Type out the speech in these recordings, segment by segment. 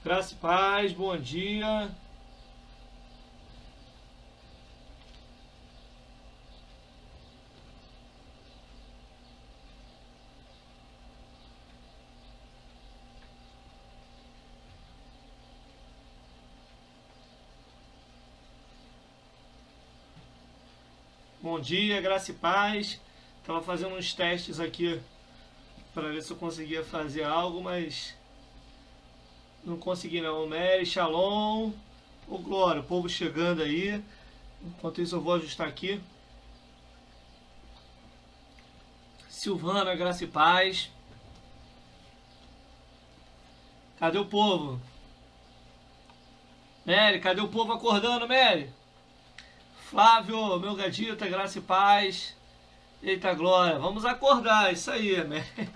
Graça e paz, bom dia. Bom dia, graça e paz. Estava fazendo uns testes aqui para ver se eu conseguia fazer algo, mas não consegui não. Mary, Shalom, ô glória, o povo chegando aí. Enquanto isso eu vou ajustar aqui. Silvana, graça e paz. Cadê o povo? Mary, cadê o povo acordando, Mary? Flávio, meu gadita, graça e paz. Eita glória, vamos acordar, isso aí, Mary.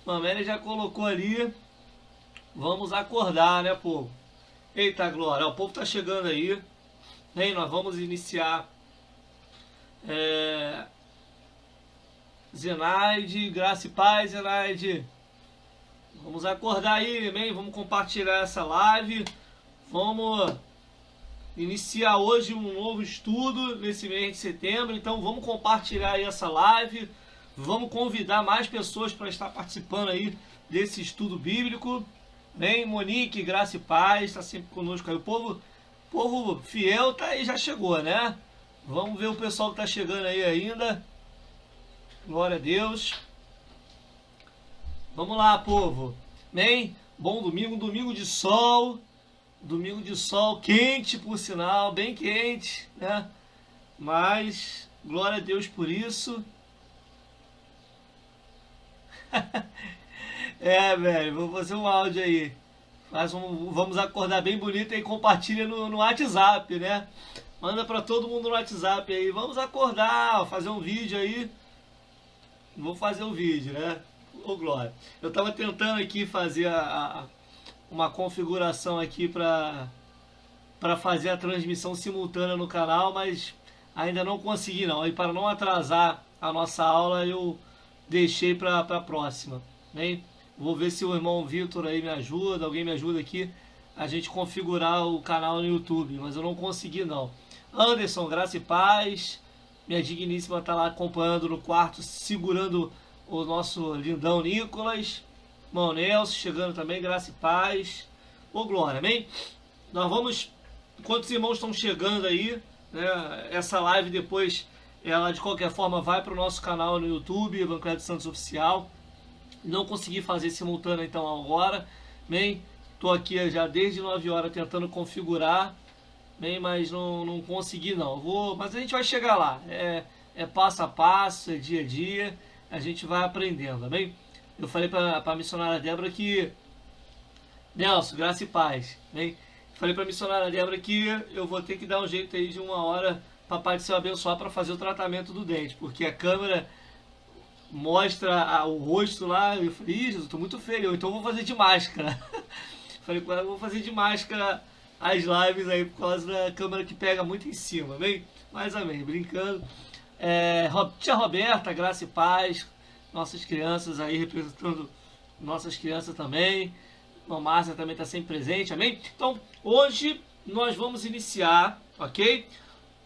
A Mary já colocou ali. Vamos acordar, né, povo? Eita glória, o povo tá chegando aí. Bem, nós vamos iniciar. Zenaide, graça e paz, Zenaide. Vamos acordar aí, amém? Vamos compartilhar essa live. Vamos iniciar hoje um novo estudo nesse mês de setembro. Então vamos compartilhar aí essa live. Vamos convidar mais pessoas para estar participando aí desse estudo bíblico. Bem, Monique, graça e paz, está sempre conosco aí. O povo fiel tá aí, já chegou, né? Vamos ver o pessoal que está chegando aí ainda. Glória a Deus. Vamos lá, povo. Bem, bom domingo, domingo de sol. Domingo de sol, quente por sinal, bem quente, né? Mas, glória a Deus por isso. Velho, vou fazer um áudio aí. Vamos acordar bem bonito e compartilha no WhatsApp, né? Manda pra todo mundo no WhatsApp aí. Vamos acordar, fazer um vídeo aí. Vou fazer um vídeo, né? Ô, glória. Eu tava tentando aqui fazer uma configuração aqui para fazer a transmissão simultânea no canal, mas ainda não consegui não. E para não atrasar a nossa aula, eu deixei para a próxima. Bem, vou ver se o irmão Vitor aí me ajuda, alguém me ajuda aqui, a gente configurar o canal no YouTube, mas eu não consegui não. Anderson, graça e paz. Minha digníssima está lá acompanhando no quarto, segurando o nosso lindão Nicolas. Irmão Nelson chegando também, graça e paz. Ô glória, amém? Nós vamos, enquanto os irmãos estão chegando aí, né, essa live depois, ela de qualquer forma vai para o nosso canal no YouTube, Evangelho de Santos Oficial. Não consegui fazer simultâneo então agora, amém? Estou aqui já desde 9 horas tentando configurar, amém? Mas não consegui não. Mas a gente vai chegar lá, é passo a passo, é dia a dia, a gente vai aprendendo, amém? Eu falei para a missionária Débora que... Nelson, graça e paz. Né? Falei para a missionária Débora que eu vou ter que dar um jeito aí de 1 hora para Pai do Céu abençoar para fazer o tratamento do dente. Porque a câmera mostra o rosto lá. Eu falei, Jesus, eu estou muito feio. Então eu vou fazer de máscara. Falei com ela, eu vou fazer de máscara as lives aí por causa da câmera que pega muito em cima. Amém? Mas amém, brincando. Tia Roberta, graça e paz. Nossas crianças aí, representando nossas crianças também. A Márcia também está sempre presente, amém? Então, hoje nós vamos iniciar, ok?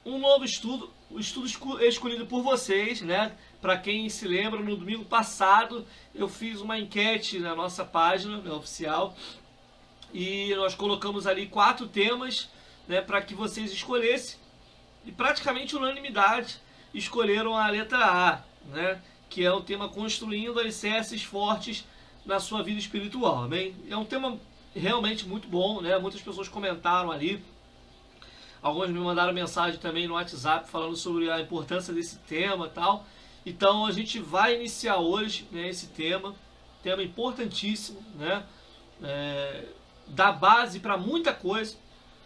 Um novo estudo, o estudo escolhido por vocês, né? Para quem se lembra, no domingo passado eu fiz uma enquete na nossa página, né, oficial, e nós colocamos ali 4 temas, né, para que vocês escolhessem, e praticamente unanimidade escolheram a letra A, né? Que é o tema construindo alicerces fortes na sua vida espiritual, amém? É um tema realmente muito bom, né? Muitas pessoas comentaram ali, algumas me mandaram mensagem também no WhatsApp falando sobre a importância desse tema e tal. Então a gente vai iniciar hoje, né, esse tema importantíssimo, né? Dá base para muita coisa,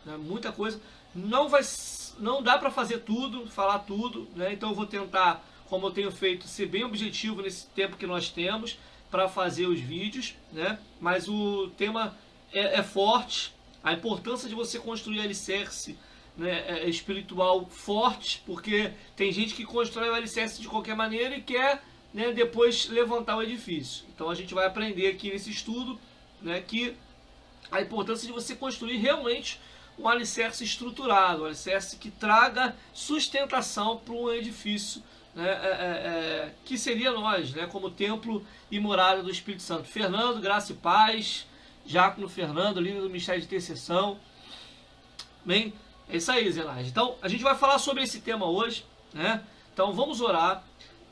né? Muita coisa. Não dá para fazer tudo, falar tudo, né? Então eu vou tentar, como eu tenho feito, ser bem objetivo nesse tempo que nós temos para fazer os vídeos, né? Mas o tema é forte, a importância de você construir alicerce, né, espiritual forte, porque tem gente que constrói o alicerce de qualquer maneira e quer, né, depois levantar o edifício. Então a gente vai aprender aqui nesse estudo, né, que a importância de você construir realmente um alicerce estruturado, um alicerce que traga sustentação para um edifício, né, que seria nós, né, como templo e morada do Espírito Santo. Fernando, graça e paz. Diácono Fernando, líder do Ministério de Intercessão. Bem, é isso aí, Zenaide. Então, a gente vai falar sobre esse tema hoje, né? Então, vamos orar.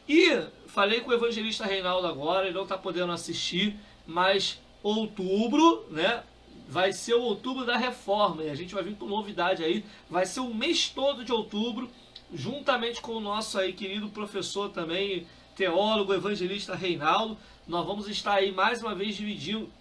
E falei com o evangelista Reinaldo agora, ele não está podendo assistir, mas outubro, né? Vai ser o outubro da reforma, e a gente vai vir com novidade aí. Vai ser o mês todo de outubro, juntamente com o nosso aí querido professor também, teólogo, evangelista Reinaldo. Nós vamos estar aí mais uma vez dividindo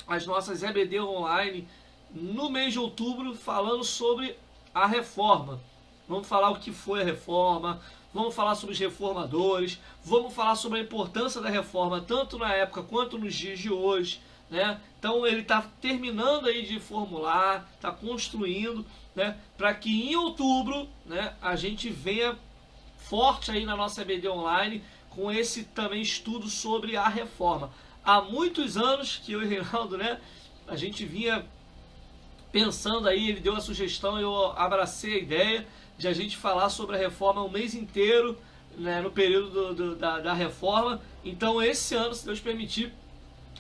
as nossas EBD online no mês de outubro, falando sobre a reforma. Vamos falar o que foi a reforma, vamos falar sobre os reformadores, vamos falar sobre a importância da reforma, tanto na época quanto nos dias de hoje, né? Então ele está terminando aí de formular, está construindo, né? Para que em outubro, né, a gente venha forte aí na nossa EBD online com esse também estudo sobre a reforma. Há muitos anos que eu e o Reinaldo, né, a gente vinha pensando aí, ele deu a sugestão, eu abracei a ideia de a gente falar sobre a reforma o mês inteiro, né, no período da reforma. Então esse ano, se Deus permitir,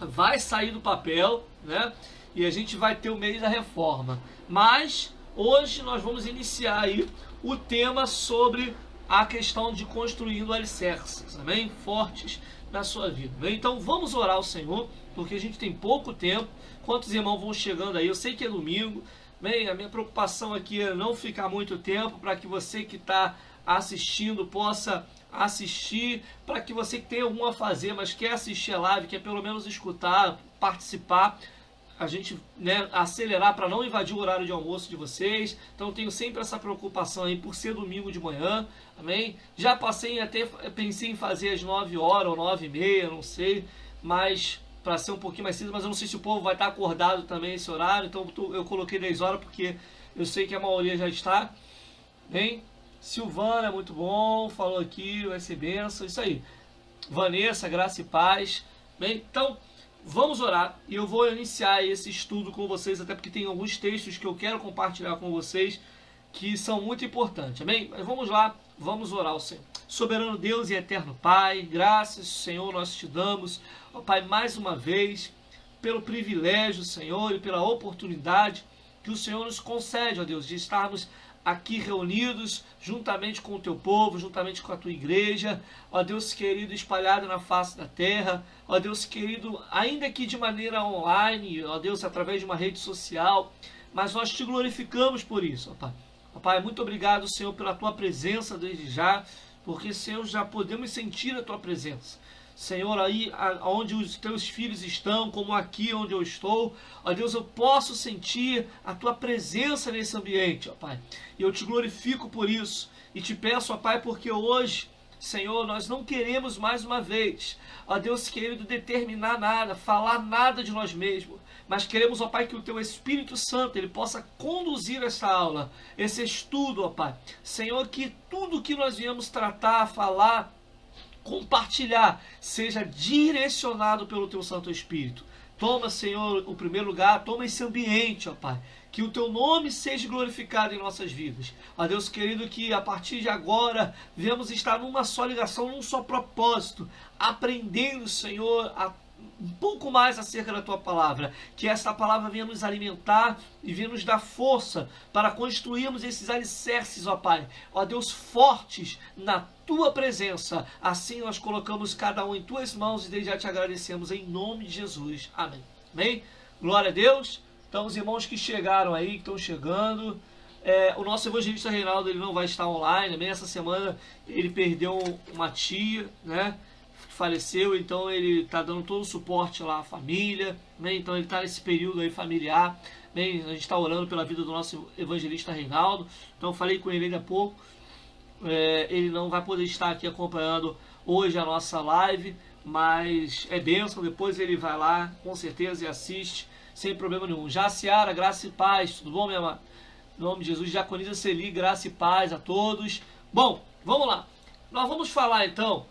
vai sair do papel, né, e a gente vai ter o mês da reforma. Mas hoje nós vamos iniciar aí o tema sobre a questão de construindo alicerces, amém? Fortes na sua vida. Bem, então vamos orar ao Senhor, porque a gente tem pouco tempo. Quantos irmãos vão chegando aí? Eu sei que é domingo. Bem, a minha preocupação aqui é não ficar muito tempo, para que você que está assistindo possa assistir, para que você que tem algum a fazer, mas quer assistir a live, quer pelo menos escutar, participar, a gente, né, acelerar para não invadir o horário de almoço de vocês. Então tenho sempre essa preocupação aí por ser domingo de manhã, amém? Já pensei em fazer às 9 horas ou 9h30, não sei, mas para ser um pouquinho mais cedo, mas eu não sei se o povo vai estar acordado também esse horário, então eu coloquei 10 horas porque eu sei que a maioria já está, bem? Silvana, muito bom, falou aqui, vai ser benção, isso aí. Vanessa, graça e paz, bem? Então vamos orar e eu vou iniciar esse estudo com vocês, até porque tem alguns textos que eu quero compartilhar com vocês que são muito importantes, amém? Mas vamos lá, vamos orar ao Senhor. Soberano Deus e eterno Pai, graças, Senhor, nós te damos, ó Pai, mais uma vez, pelo privilégio, Senhor, e pela oportunidade que o Senhor nos concede, ó Deus, de estarmos aqui reunidos, juntamente com o teu povo, juntamente com a tua igreja, ó Deus querido, espalhado na face da terra, ó Deus querido, ainda que de maneira online, ó Deus, através de uma rede social, mas nós te glorificamos por isso, ó Pai. Ó Pai, muito obrigado, Senhor, pela tua presença desde já, porque, Senhor, já podemos sentir a tua presença. Senhor, aí onde os teus filhos estão, como aqui onde eu estou, ó Deus, eu posso sentir a tua presença nesse ambiente, ó Pai. E eu te glorifico por isso. E te peço, ó Pai, porque hoje, Senhor, nós não queremos mais uma vez, ó Deus querido, determinar nada, falar nada de nós mesmos. Mas queremos, ó Pai, que o teu Espírito Santo, ele possa conduzir essa aula, esse estudo, ó Pai. Senhor, que tudo que nós viemos tratar, falar, compartilhar, seja direcionado pelo teu Santo Espírito. Toma, Senhor, o primeiro lugar, toma esse ambiente, ó Pai. Que o teu nome seja glorificado em nossas vidas. Ó Deus querido, que a partir de agora venhamos estar numa só ligação, num só propósito, aprendendo, Senhor, um pouco mais acerca da tua palavra, que esta palavra venha nos alimentar e venha nos dar força para construirmos esses alicerces, ó Pai, ó Deus, fortes na tua presença. Assim nós colocamos cada um em tuas mãos e desde já te agradecemos em nome de Jesus, amém. Amém? Glória a Deus. Então os irmãos que chegaram aí, que estão chegando, o nosso evangelista Reinaldo, ele não vai estar online, amém? Essa semana ele perdeu uma tia, né? Faleceu, então ele está dando todo o suporte lá à família, né? Então ele está nesse período aí familiar, né? A gente está orando pela vida do nosso evangelista Reinaldo. Então eu falei com ele ainda há pouco, ele não vai poder estar aqui acompanhando hoje a nossa live, mas é bênção, depois ele vai lá com certeza e assiste sem problema nenhum. Já Ciara, graça e paz, tudo bom, minha amada? Em nome de Jesus. Diaconisa Celi, graça e paz a todos. Bom, vamos lá, nós vamos falar então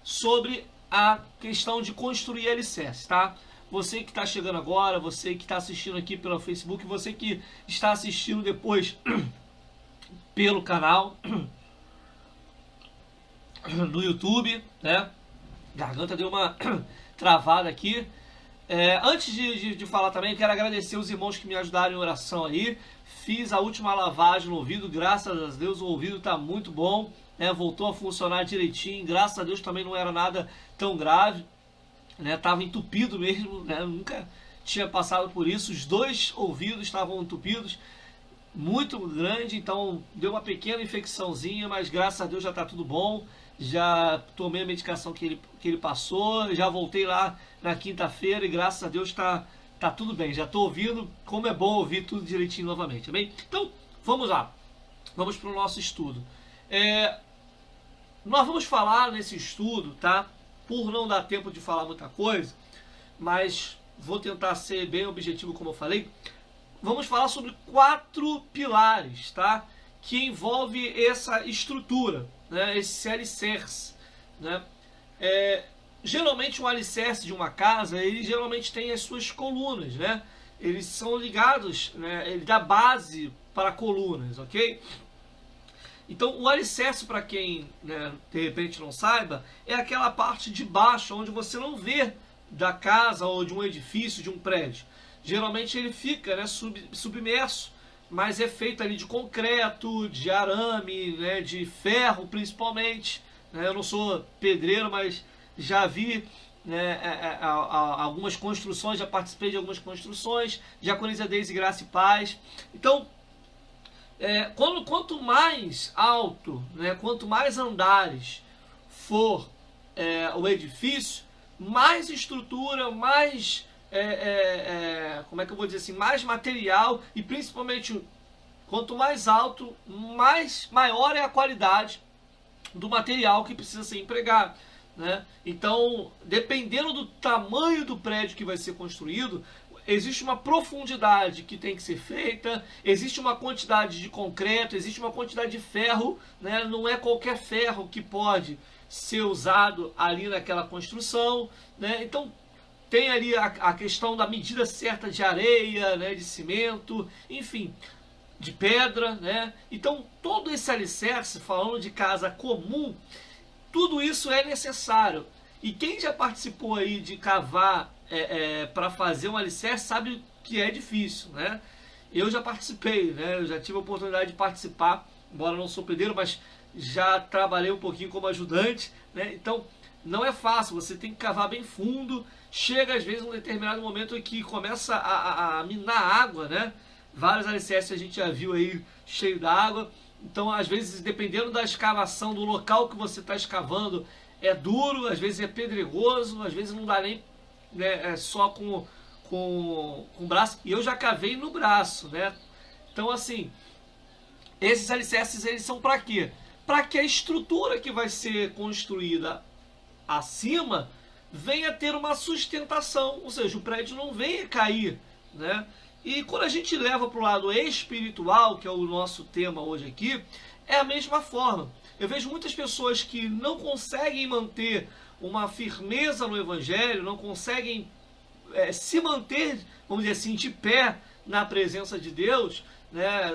sobre a questão de construir alicerce, tá? você que está chegando agora, você que está assistindo aqui pelo Facebook, você que está assistindo depois pelo canal no YouTube, né? Garganta deu uma travada aqui. Antes de falar também, quero agradecer os irmãos que me ajudaram em oração aí. Fiz a última lavagem no ouvido, graças a Deus o ouvido está muito bom, né? Voltou a funcionar direitinho, graças a Deus também não era nada tão grave, né? Tava entupido mesmo, né? Nunca tinha passado por isso. Os dois ouvidos estavam entupidos, muito grande, então deu uma pequena infecçãozinha, mas graças a Deus já está tudo bom. Já tomei a medicação que ele passou, já voltei lá na quinta-feira e graças a Deus tá tudo bem. Já estou ouvindo, como é bom ouvir tudo direitinho novamente, bem? Então, vamos lá. Vamos para o nosso estudo. Nós vamos falar nesse estudo, tá? Por não dar tempo de falar muita coisa, mas vou tentar ser bem objetivo, como eu falei. Vamos falar sobre 4 pilares, tá? Que envolve essa estrutura, né? Esse alicerce, né? Geralmente um alicerce de uma casa, ele geralmente tem as suas colunas, né? Eles são ligados, né? Ele dá base para colunas, ok? Então o alicerce, para quem, né, de repente não saiba, é aquela parte de baixo onde você não vê da casa ou de um edifício, de um prédio. Geralmente ele fica, né, submerso, mas é feito ali de concreto, de arame, né, de ferro principalmente, né? Eu não sou pedreiro, mas já vi, né, algumas construções, já participei de algumas construções, Diaconisa Deise Graça e Paz. Então, quanto mais alto, né, quanto mais andares for o edifício, mais estrutura, mais como é que eu vou dizer assim, mais material, e principalmente quanto mais alto, maior é a qualidade do material que precisa ser empregado, né? Então, dependendo do tamanho do prédio que vai ser construído, existe uma profundidade que tem que ser feita, existe uma quantidade de concreto, existe uma quantidade de ferro, né? Não é qualquer ferro que pode ser usado ali naquela construção, né? Então tem ali a questão da medida certa de areia, né, de cimento, enfim, de pedra, né? Então todo esse alicerce, falando de casa comum, tudo isso é necessário. E quem já participou aí de cavar para fazer um alicerce sabe que é difícil, né? Eu já participei, né? Eu já tive a oportunidade de participar, embora não sou pedreiro, mas já trabalhei um pouquinho como ajudante, né? Então não é fácil, você tem que cavar bem fundo. Chega às vezes um determinado momento em que começa a minar água, né? Vários alicerces a gente já viu aí cheio d'água. Então, às vezes, dependendo da escavação, do local que você está escavando, é duro, às vezes é pedregoso, às vezes não dá nem, né, só com o braço. E eu já cavei no braço, né? Então, assim, esses alicerces, eles são para quê? Para que a estrutura que vai ser construída acima venha ter uma sustentação, ou seja, o prédio não venha cair, né? E quando a gente leva para o lado espiritual, que é o nosso tema hoje aqui, é a mesma forma. Eu vejo muitas pessoas que não conseguem manter uma firmeza no Evangelho, não conseguem se manter, vamos dizer assim, de pé na presença de Deus, né,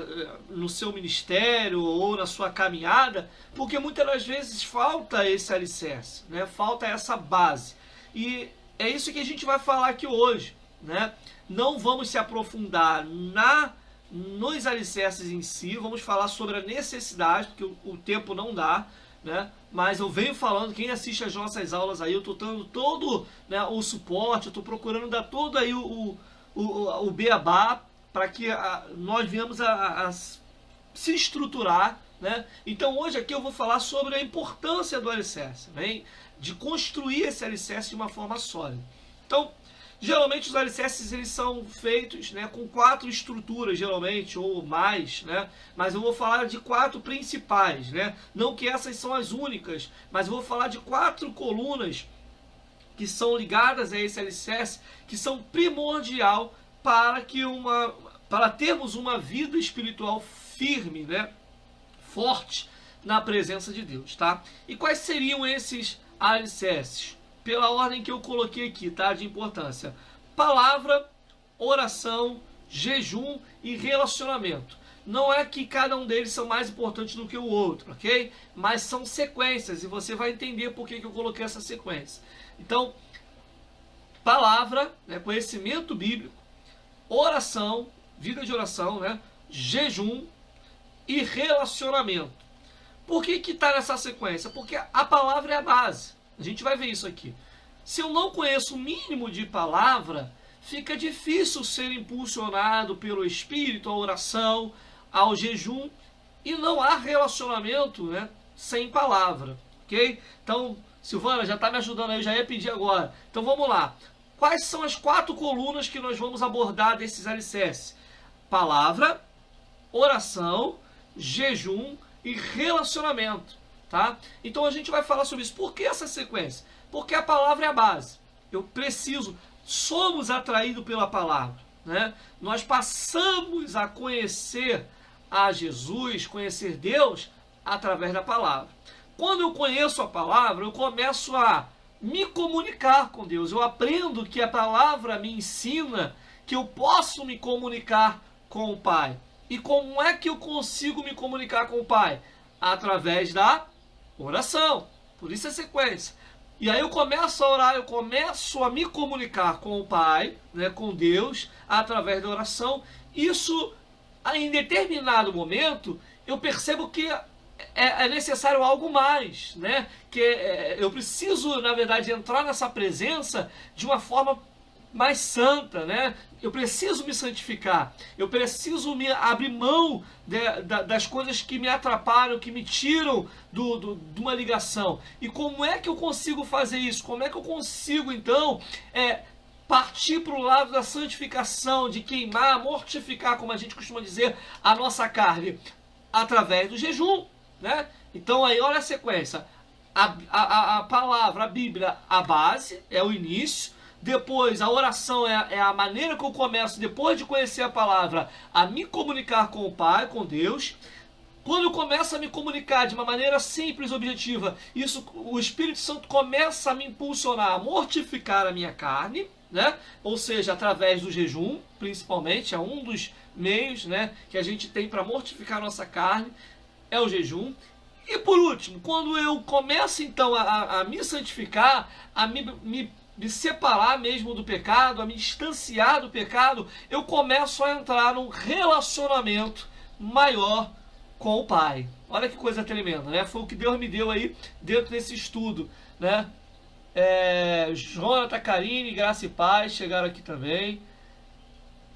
no seu ministério ou na sua caminhada, porque muitas das vezes falta esse alicerce, né, falta essa base. E é isso que a gente vai falar aqui hoje, né? Não vamos se aprofundar nos alicerces em si, vamos falar sobre a necessidade, porque o tempo não dá, né? Mas eu venho falando, quem assiste as nossas aulas aí, eu estou dando todo, né, o suporte, eu estou procurando dar todo aí o beabá para que nós venhamos a se estruturar, né? Então hoje aqui eu vou falar sobre a importância do alicerce, né? De construir esse alicerce de uma forma sólida. Então, geralmente os alicerces eles são feitos, né, com 4 estruturas, geralmente, ou mais, né? Mas eu vou falar de 4 principais, né? Não que essas são as únicas, mas eu vou falar de 4 colunas que são ligadas a esse alicerce, que são primordial para termos uma vida espiritual firme, né? Forte na presença de Deus, tá? E quais seriam esses alicerces? Pela ordem que eu coloquei aqui, tá? De importância. palavra, oração, jejum e relacionamento. Não é que cada um deles são mais importantes do que o outro, ok? Mas são sequências e você vai entender por que eu coloquei essa sequência. Então, palavra, né, conhecimento bíblico, oração, vida de oração, né, jejum e relacionamento. Por que está nessa sequência? Porque a palavra é a base. A gente vai ver isso aqui. Se eu não conheço o mínimo de palavra, fica difícil ser impulsionado pelo Espírito, à oração, ao jejum, e não há relacionamento, né, sem palavra, ok? Então, Silvana, já está me ajudando aí, eu já ia pedir agora. Então vamos lá. Quais são as 4 colunas que nós vamos abordar desses alicerces? Palavra, oração, jejum e relacionamento, tá? Então a gente vai falar sobre isso. Por que essa sequência? Porque a palavra é a base. Eu preciso, somos atraídos pela palavra, né? Nós passamos a conhecer a Jesus, conhecer Deus através da palavra. Quando eu conheço a palavra, eu começo a me comunicar com Deus. Eu aprendo que a palavra me ensina que eu posso me comunicar com o Pai. E como é que eu consigo me comunicar com o Pai? Através da oração. Por isso é sequência. E aí eu começo a orar, eu começo a me comunicar com o Pai, né, com Deus, através da oração. Isso, em determinado momento, eu percebo que é necessário algo mais, né? Que eu preciso, na verdade, entrar nessa presença de uma forma mais santa, né? Eu preciso me santificar, eu preciso me abrir mão das coisas que me atrapalham, que me tiram de uma ligação. E como é que eu consigo fazer isso? Como é que eu consigo, então, partir para o lado da santificação, de queimar, mortificar, como a gente costuma dizer, a nossa carne? Através do jejum, né? Então aí olha a sequência. A palavra, a Bíblia, a base, é o início. Depois a oração é a maneira que eu começo, depois de conhecer a palavra, a me comunicar com o Pai, com Deus. Quando eu começo a me comunicar de uma maneira simples, objetiva, isso, o Espírito Santo começa a me impulsionar a mortificar a minha carne, né? Ou seja, através do jejum, principalmente, é um dos meios, né, que a gente tem para mortificar a nossa carne, é o jejum. E por último, quando eu começo então a me santificar, a me separar mesmo do pecado, a me distanciar do pecado, eu começo a entrar num relacionamento maior com o Pai. Olha que coisa tremenda, né? Foi o que Deus me deu aí dentro desse estudo, né? Jonathan, Karine, Graça e Paz chegaram aqui também.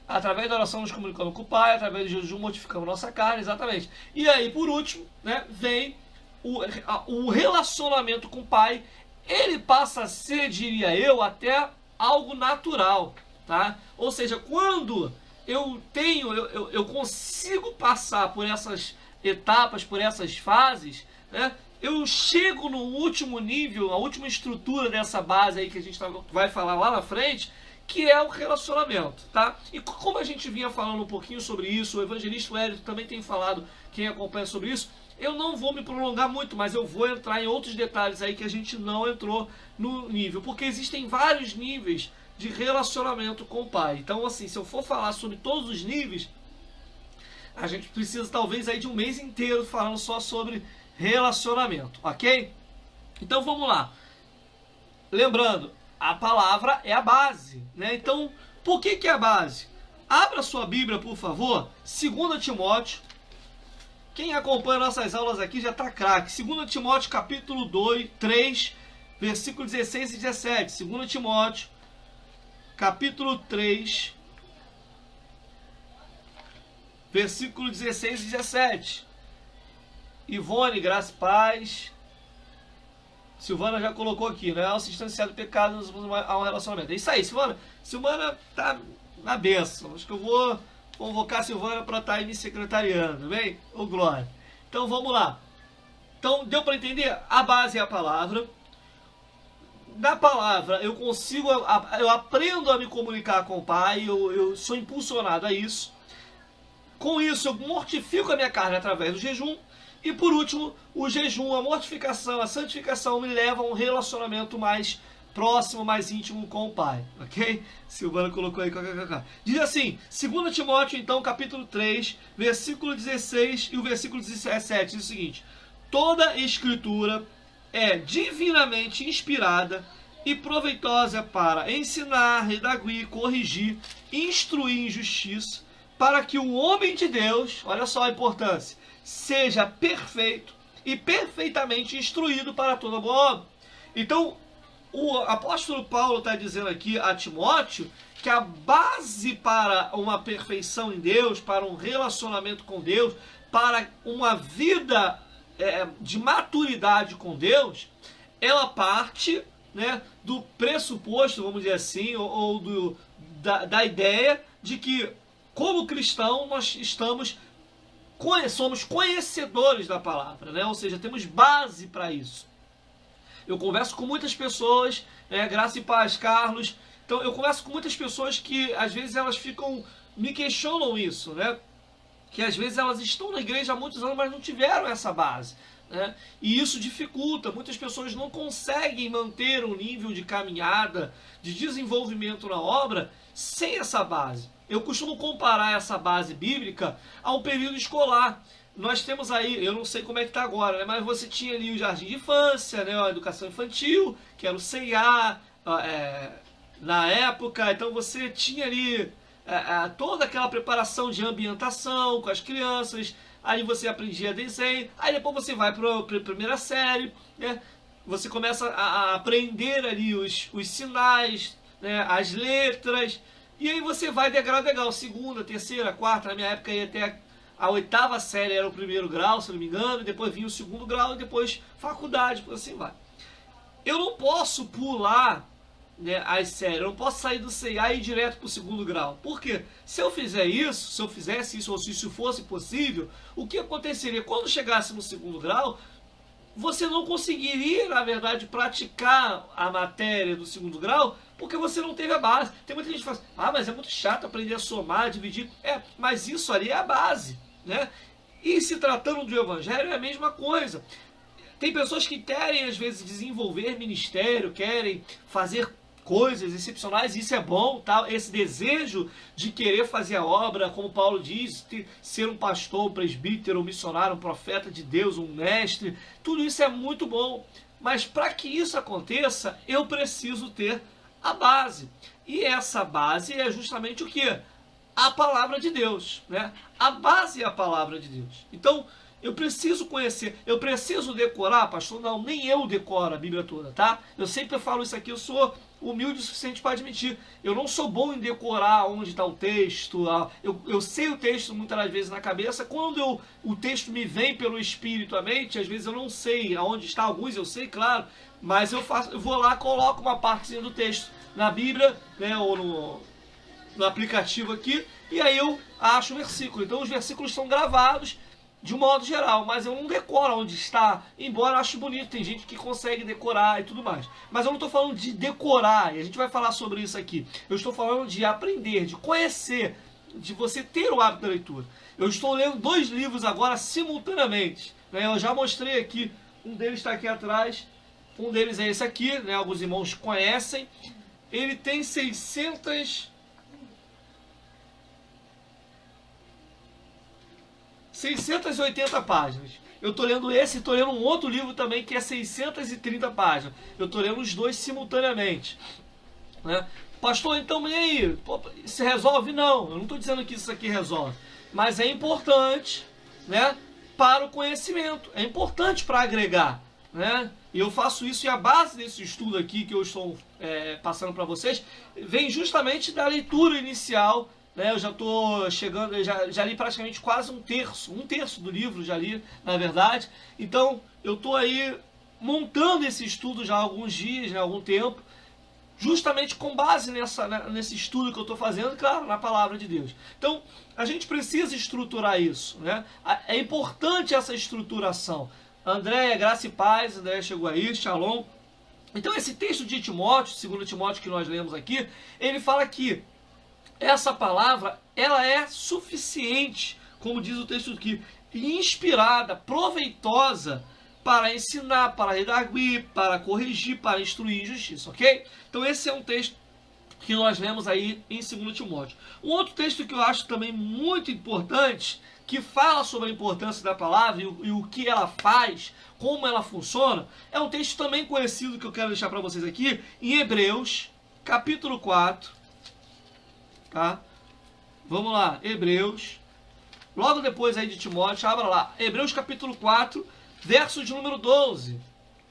Através da oração nos comunicamos com o Pai, através do jejum mortificamos nossa carne, exatamente. E aí, por último, né, vem o relacionamento com o Pai. Ele passa a ser, diria eu, até algo natural, tá? Ou seja, quando eu consigo passar por essas etapas, por essas fases, né, eu chego no último nível, a última estrutura dessa base aí que a gente vai falar lá na frente, que é o relacionamento, tá? E como a gente vinha falando um pouquinho sobre isso, o evangelista Wellington também tem falado, quem acompanha sobre isso, eu não vou me prolongar muito, mas eu vou entrar em outros detalhes aí que a gente não entrou no nível, porque existem vários níveis de relacionamento com o Pai. Então, assim, se eu for falar sobre todos os níveis, a gente precisa talvez aí de um mês inteiro falando só sobre relacionamento, ok? Então, vamos lá. Lembrando, a palavra é a base, né? Então, por que é a base? Abra sua Bíblia, por favor, 2 Timóteo. Quem acompanha nossas aulas aqui já está craque. 2 Timóteo, capítulo 3, versículo 16 e 17. 2 Timóteo, capítulo 3, versículo 16 e 17. Ivone, Graça e Paz. Silvana já colocou aqui, né? Ao se distanciar do pecado ao relacionamento. É isso aí, Silvana. Silvana tá na bênção. Acho que eu vou convocar a Silvana para estar aí me secretariando, bem? Ô, glória. Então, vamos lá. Então, deu para entender? A base é a palavra. Da palavra, eu aprendo a me comunicar com o Pai, eu sou impulsionado a isso. Com isso, eu mortifico a minha carne através do jejum. E por último, o jejum, a mortificação, a santificação me levam a um relacionamento mais próximo, mais íntimo com o Pai, ok? Silvana colocou aí, diz assim, 2 Timóteo, então, capítulo 3, versículo 16 e o versículo 17, diz o seguinte: toda escritura é divinamente inspirada e proveitosa para ensinar, redaguir, corrigir, instruir em justiça, para que o homem de Deus, olha só a importância, seja perfeito e perfeitamente instruído para toda boa obra. Então, o apóstolo Paulo está dizendo aqui a Timóteo que a base para uma perfeição em Deus, para um relacionamento com Deus, para uma vida de maturidade com Deus, ela parte, né, do pressuposto, vamos dizer assim, ou da ideia de que, como cristão, nós somos conhecedores da palavra, né? Ou seja, temos base para isso. Eu converso com muitas pessoas, Graça e Paz, Carlos. Então, eu converso com muitas pessoas que, às vezes, elas me questionam isso, né? Que, às vezes, elas estão na igreja há muitos anos, mas não tiveram essa base, né? E isso dificulta. Muitas pessoas não conseguem manter um nível de caminhada, de desenvolvimento na obra, sem essa base. Eu costumo comparar essa base bíblica a um período escolar. Nós temos aí, eu não sei como é que está agora, né, mas você tinha ali o jardim de infância, né, a educação infantil, que era o CIA, na época. Então você tinha ali toda aquela preparação de ambientação com as crianças, aí você aprendia desenho, aí depois você vai para a primeira série, né, você começa a aprender ali os sinais, né, as letras, e aí você vai degrau a degrau, segunda, terceira, quarta, na minha época ia até a 8ª série era o primeiro grau, se não me engano, e depois vinha o segundo grau, e depois faculdade, por assim vai. Eu não posso pular, né, as séries, eu não posso sair do CIA e ir direto para o segundo grau. Por quê? Se eu fizer isso, se eu fizesse isso, ou se isso fosse possível, o que aconteceria? Quando chegasse no segundo grau, você não conseguiria, na verdade, praticar a matéria do segundo grau, porque você não teve a base. Tem muita gente que fala, mas é muito chato aprender a somar, a dividir. Mas isso ali é a base, né? E se tratando do evangelho é a mesma coisa. Tem pessoas que querem, às vezes, desenvolver ministério, querem fazer coisas excepcionais, isso é bom, tá? Esse desejo de querer fazer a obra, como Paulo diz, ser um pastor, um presbítero, um missionário, um profeta de Deus, um mestre, tudo isso é muito bom. Mas para que isso aconteça, eu preciso ter a base. E essa base é justamente o quê? A palavra de Deus, né? A base é a palavra de Deus. Então, eu preciso conhecer, eu preciso decorar, pastor? Não, nem eu decoro a Bíblia toda, tá? Eu sempre falo isso aqui, eu sou humilde o suficiente para admitir. Eu não sou bom em decorar onde está o texto. Eu sei o texto muitas das vezes na cabeça. Quando o texto me vem pelo Espírito à mente, às vezes eu não sei aonde está. Alguns eu sei, claro, mas eu vou lá, coloco uma partezinha do texto na Bíblia, né, ou no aplicativo aqui, e aí eu acho o versículo. Então os versículos são gravados de um modo geral, mas eu não decoro onde está, embora eu ache bonito, tem gente que consegue decorar e tudo mais. Mas eu não estou falando de decorar, e a gente vai falar sobre isso aqui. Eu estou falando de aprender, de conhecer, de você ter o hábito da leitura. Eu estou lendo 2 livros agora simultaneamente, né? Eu já mostrei aqui, um deles está aqui atrás, um deles é esse aqui, né? Alguns irmãos conhecem. Ele tem 680 páginas. Eu estou lendo esse e estou lendo um outro livro também que é 630 páginas. Eu estou lendo os 2 simultaneamente, né? Pastor, então e aí? Se resolve? Não, eu não estou dizendo que isso aqui resolve. Mas é importante, né, para o conhecimento. É importante para agregar, né? E eu faço isso, e a base desse estudo aqui que eu estou passando para vocês vem justamente da leitura inicial, né? Eu já estou chegando, eu já li praticamente quase um terço do livro já li, na verdade. Então eu estou aí montando esse estudo já há alguns dias, né, há algum tempo, justamente com base nesse estudo que eu estou fazendo, claro, na palavra de Deus. Então a gente precisa estruturar isso, né? É importante essa estruturação. Andréia, graça e paz, Andréia chegou aí, shalom. Então esse texto de Timóteo, 2 Timóteo que nós lemos aqui, ele fala que essa palavra, ela é suficiente, como diz o texto aqui, inspirada, proveitosa para ensinar, para redarguir, para corrigir, para instruir em justiça, ok? Então esse é um texto que nós lemos aí em 2 Timóteo. Um outro texto que eu acho também muito importante, que fala sobre a importância da palavra e o que ela faz, como ela funciona, é um texto também conhecido que eu quero deixar para vocês aqui, em Hebreus, capítulo 4, tá? Vamos lá, Hebreus, logo depois aí de Timóteo, abra lá, Hebreus capítulo 4, verso de número 12.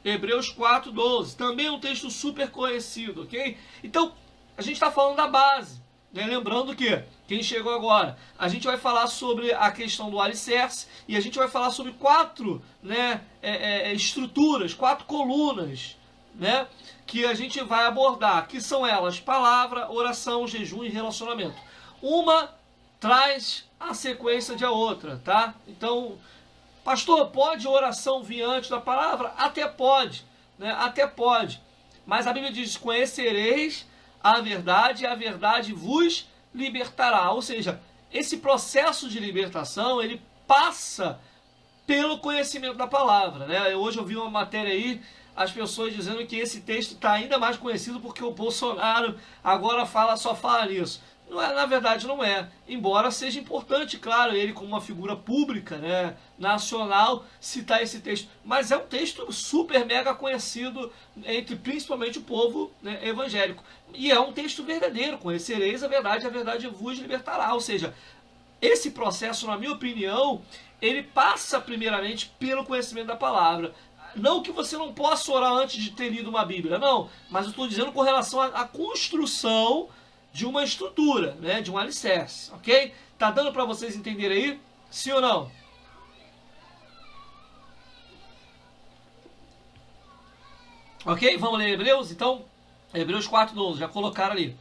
Hebreus 4, 12. Também é um texto super conhecido, ok? Então, a gente está falando da base, né? Lembrando que, quem chegou agora, a gente vai falar sobre a questão do alicerce e a gente vai falar sobre 4, né, estruturas, 4 colunas, né, que a gente vai abordar, que são elas: palavra, oração, jejum e relacionamento. Uma traz a sequência de a outra, tá? Então, pastor, pode oração vir antes da palavra? Até pode, né? Até pode. Mas a Bíblia diz: conhecereis a verdade e a verdade vos libertará. Ou seja, esse processo de libertação, ele passa pelo conhecimento da palavra, né? Hoje eu vi uma matéria aí, as pessoas dizendo que esse texto está ainda mais conhecido porque o Bolsonaro agora só fala nisso. Não é, na verdade não é, embora seja importante, claro, ele como uma figura pública, né, nacional, citar esse texto, mas é um texto super mega conhecido entre principalmente o povo, né, evangélico, e é um texto verdadeiro: conhecereis a verdade vos libertará. Ou seja, esse processo, na minha opinião, ele passa primeiramente pelo conhecimento da palavra. Não que você não possa orar antes de ter lido uma Bíblia, não, mas eu estou dizendo com relação à construção de uma estrutura, né, de um alicerce, ok? Tá dando para vocês entenderem aí? Sim ou não? Ok? Vamos ler Hebreus? Então, Hebreus 4:12, já colocaram ali.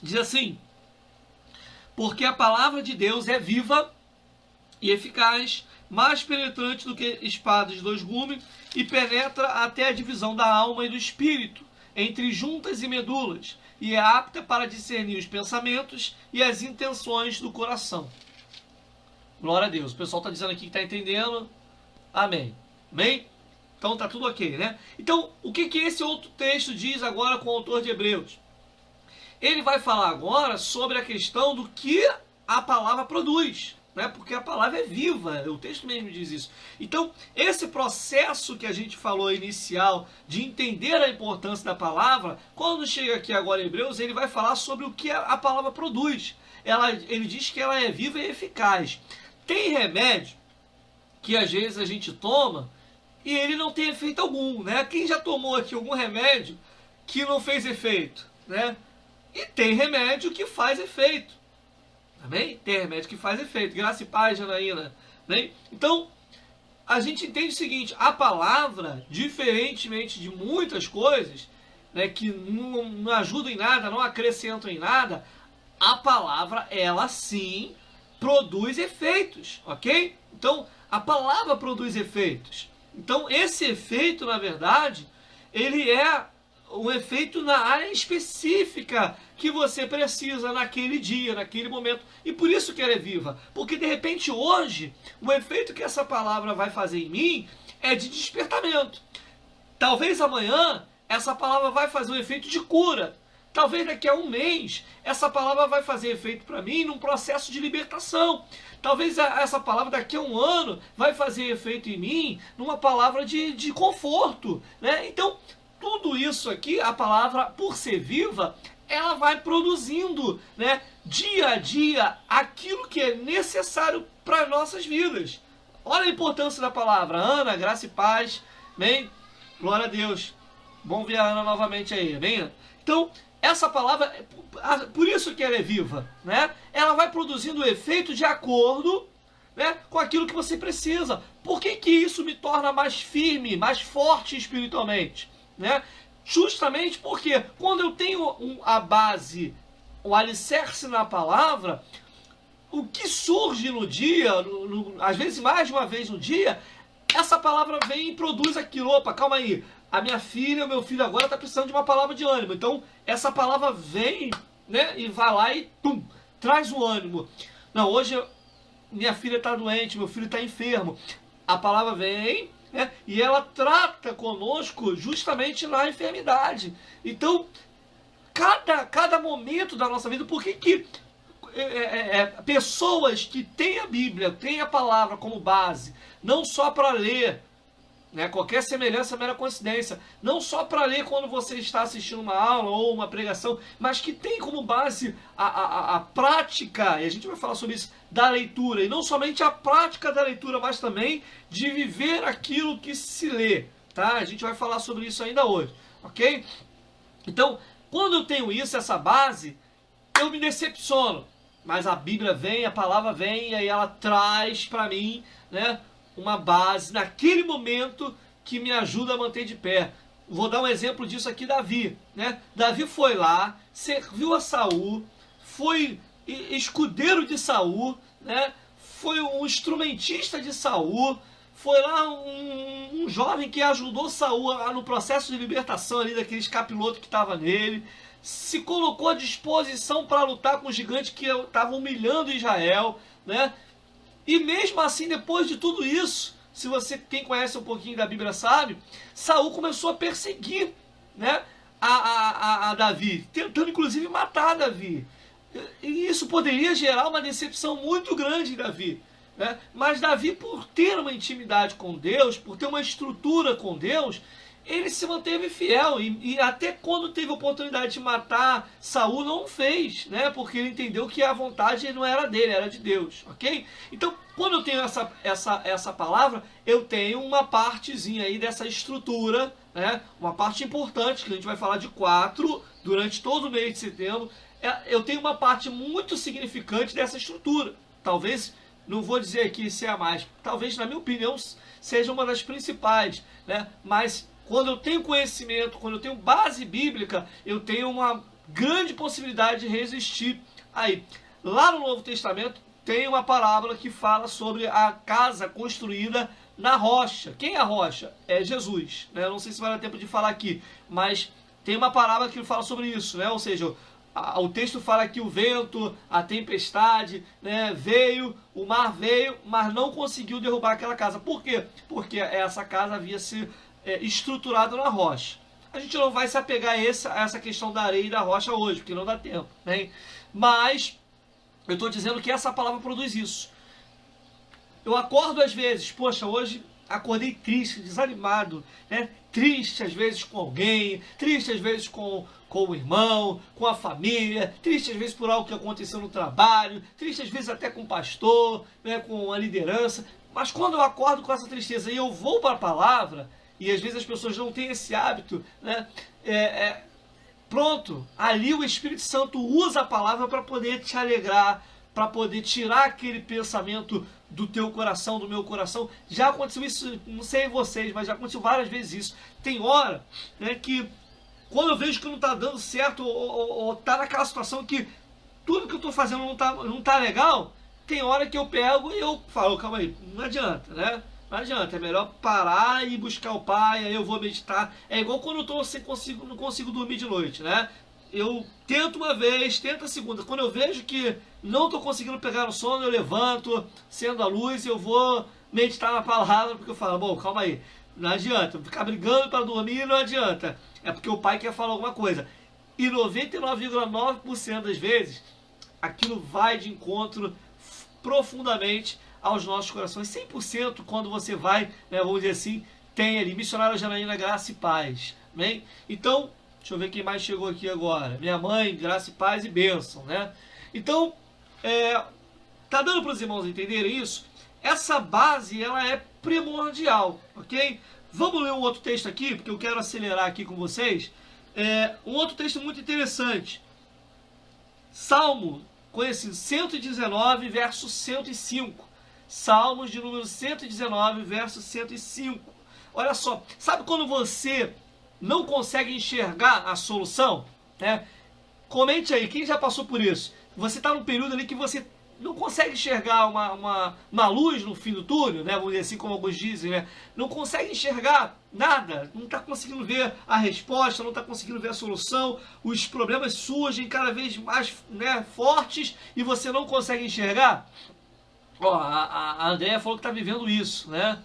Diz assim: porque a palavra de Deus é viva e eficaz, mais penetrante do que espada de 2 gumes, e penetra até a divisão da alma e do espírito, entre juntas e medulas, e é apta para discernir os pensamentos e as intenções do coração. Glória a Deus. O pessoal está dizendo aqui que está entendendo. Amém. Amém? Então tá tudo ok, né? Então, o que esse outro texto diz agora com o autor de Hebreus? Ele vai falar agora sobre a questão do que a palavra produz, né? Porque a palavra é viva, o texto mesmo diz isso. Então, esse processo que a gente falou inicial de entender a importância da palavra, quando chega aqui agora em Hebreus, ele vai falar sobre o que a palavra produz. Ele diz que ela é viva e eficaz. Tem remédio que às vezes a gente toma e ele não tem efeito algum, né? Quem já tomou aqui algum remédio que não fez efeito, né? E tem remédio que faz efeito. Amém? Tem remédio que faz efeito. Graça e paz, Janaína. Né? Então, a gente entende o seguinte: a palavra, diferentemente de muitas coisas, né, que não ajudam em nada, não acrescentam em nada, a palavra, ela sim produz efeitos, ok? Então, a palavra produz efeitos. Então, esse efeito, na verdade, ele é um efeito na área específica que você precisa naquele dia, naquele momento. E por isso que ela é viva. Porque, de repente, hoje, o efeito que essa palavra vai fazer em mim é de despertamento. Talvez amanhã, essa palavra vai fazer um efeito de cura. Talvez daqui a um mês, essa palavra vai fazer efeito para mim num processo de libertação. Talvez essa palavra daqui a um ano vai fazer efeito em mim numa palavra de conforto, né? Então, tudo isso aqui, a palavra, por ser viva, ela vai produzindo, né, dia a dia aquilo que é necessário para as nossas vidas. Olha a importância da palavra. Ana, graça e paz. Amém? Glória a Deus. Bom ver a Ana novamente aí. Amém? Então, essa palavra, por isso que ela é viva, né? Ela vai produzindo o efeito de acordo, né, com aquilo que você precisa. Por que isso me torna mais firme, mais forte espiritualmente? Né? Justamente porque quando eu tenho a base, o alicerce na palavra, o que surge no dia, às vezes mais de uma vez no dia, essa palavra vem e produz aquilo. Opa, calma aí, a minha filha, o meu filho agora está precisando de uma palavra de ânimo. Então essa palavra vem, né, e vai lá e pum, traz o ânimo. Não, hoje minha filha está doente, meu filho está enfermo. A palavra vem né? E ela trata conosco justamente na enfermidade. Então, cada momento da nossa vida, por que pessoas que têm a Bíblia, têm a palavra como base, não só para ler, né? Qualquer semelhança é mera coincidência, não só para ler quando você está assistindo uma aula ou uma pregação, mas que tem como base a prática, e a gente vai falar sobre isso, da leitura, e não somente a prática da leitura, mas também de viver aquilo que se lê, tá? A gente vai falar sobre isso ainda hoje, ok? Então, quando eu tenho isso, essa base, eu me decepciono. Mas a Bíblia vem, a palavra vem, e aí ela traz para mim, né, uma base naquele momento que me ajuda a manter de pé. Vou dar um exemplo disso aqui, Davi, né? Davi foi lá, serviu a Saul, foi escudeiro de Saul, né? Foi um instrumentista de Saul, foi lá um jovem que ajudou Saul no processo de libertação ali daqueles capilotos que estava nele, se colocou à disposição para lutar com os gigantes que estavam humilhando Israel, né? E mesmo assim, depois de tudo isso, se você, quem conhece um pouquinho da Bíblia sabe, Saul começou a perseguir, né, a Davi, tentando inclusive matar Davi. E isso poderia gerar uma decepção muito grande em Davi, né? Mas Davi, por ter uma intimidade com Deus, por ter uma estrutura com Deus, ele se manteve fiel e até quando teve a oportunidade de matar Saul, não fez, né? Porque ele entendeu que a vontade não era dele, era de Deus, ok? Então, quando eu tenho essa palavra, eu tenho uma partezinha aí dessa estrutura, né? Uma parte importante, que a gente vai falar de 4 durante todo o mês de setembro. Eu tenho uma parte muito significante dessa estrutura. Talvez, não vou dizer aqui se é a mais, talvez, na minha opinião, seja uma das principais, né? Mas quando eu tenho conhecimento, quando eu tenho base bíblica, eu tenho uma grande possibilidade de resistir aí. Lá no Novo Testamento tem uma parábola que fala sobre a casa construída na rocha. Quem é a rocha? É Jesus, né? Eu não sei se vai dar tempo de falar aqui, mas tem uma parábola que fala sobre isso, né? Ou seja, o texto fala que o vento, a tempestade, né, veio, o mar veio, mas não conseguiu derrubar aquela casa. Por quê? Porque essa casa havia se estruturado na rocha. A gente não vai se apegar a essa questão da areia e da rocha hoje, porque não dá tempo, né? Mas eu estou dizendo que essa palavra produz isso. Eu acordo às vezes, poxa, hoje acordei triste, desanimado, né? Triste às vezes com alguém, triste às vezes com o irmão, com a família, triste às vezes por algo que aconteceu no trabalho, triste às vezes até com o pastor, né? Com a liderança. Mas quando eu acordo com essa tristeza e eu vou para a palavra, e às vezes as pessoas não têm esse hábito, né? Pronto, ali o Espírito Santo usa a palavra para poder te alegrar, para poder tirar aquele pensamento do teu coração, do meu coração. Já aconteceu isso, não sei vocês, mas já aconteceu várias vezes isso. Tem hora, né, que quando eu vejo que não está dando certo, ou está naquela situação que tudo que eu estou fazendo não tá legal, tem hora que eu pego e eu falo, calma aí, não adianta, né? Não adianta, é melhor parar e buscar o Pai, aí eu vou meditar. É igual quando eu tô não consigo dormir de noite, né? Eu tento uma vez, tento a segunda. Quando eu vejo que não estou conseguindo pegar no sono, eu levanto, acendo a luz e eu vou meditar na palavra, porque eu falo, bom, calma aí, não adianta. Ficar brigando para dormir não adianta. É porque o Pai quer falar alguma coisa. E 99,9% das vezes, aquilo vai de encontro profundamente aos nossos corações. 100% quando você vai, né, vamos dizer assim, tem ali, missionária Janaína, graça e paz. Amém? Então, deixa eu ver quem mais chegou aqui agora. Minha mãe, graça e paz e bênção, né? Então, tá dando para os irmãos entenderem isso? Essa base, ela é primordial, ok? Vamos ler um outro texto aqui, porque eu quero acelerar aqui com vocês. Um outro texto muito interessante. Salmo, conhecido, 119, verso 105. Salmos de número 119, verso 105. Olha só, sabe quando você não consegue enxergar a solução? Né? Comente aí, quem já passou por isso? Você está num período ali que você não consegue enxergar uma luz no fim do túnel, né? Vamos dizer assim, como alguns dizem, né? Não consegue enxergar nada, não está conseguindo ver a resposta, não está conseguindo ver a solução, os problemas surgem cada vez mais, né, fortes e você não consegue enxergar. Ó, a Andréia falou que está vivendo isso, né?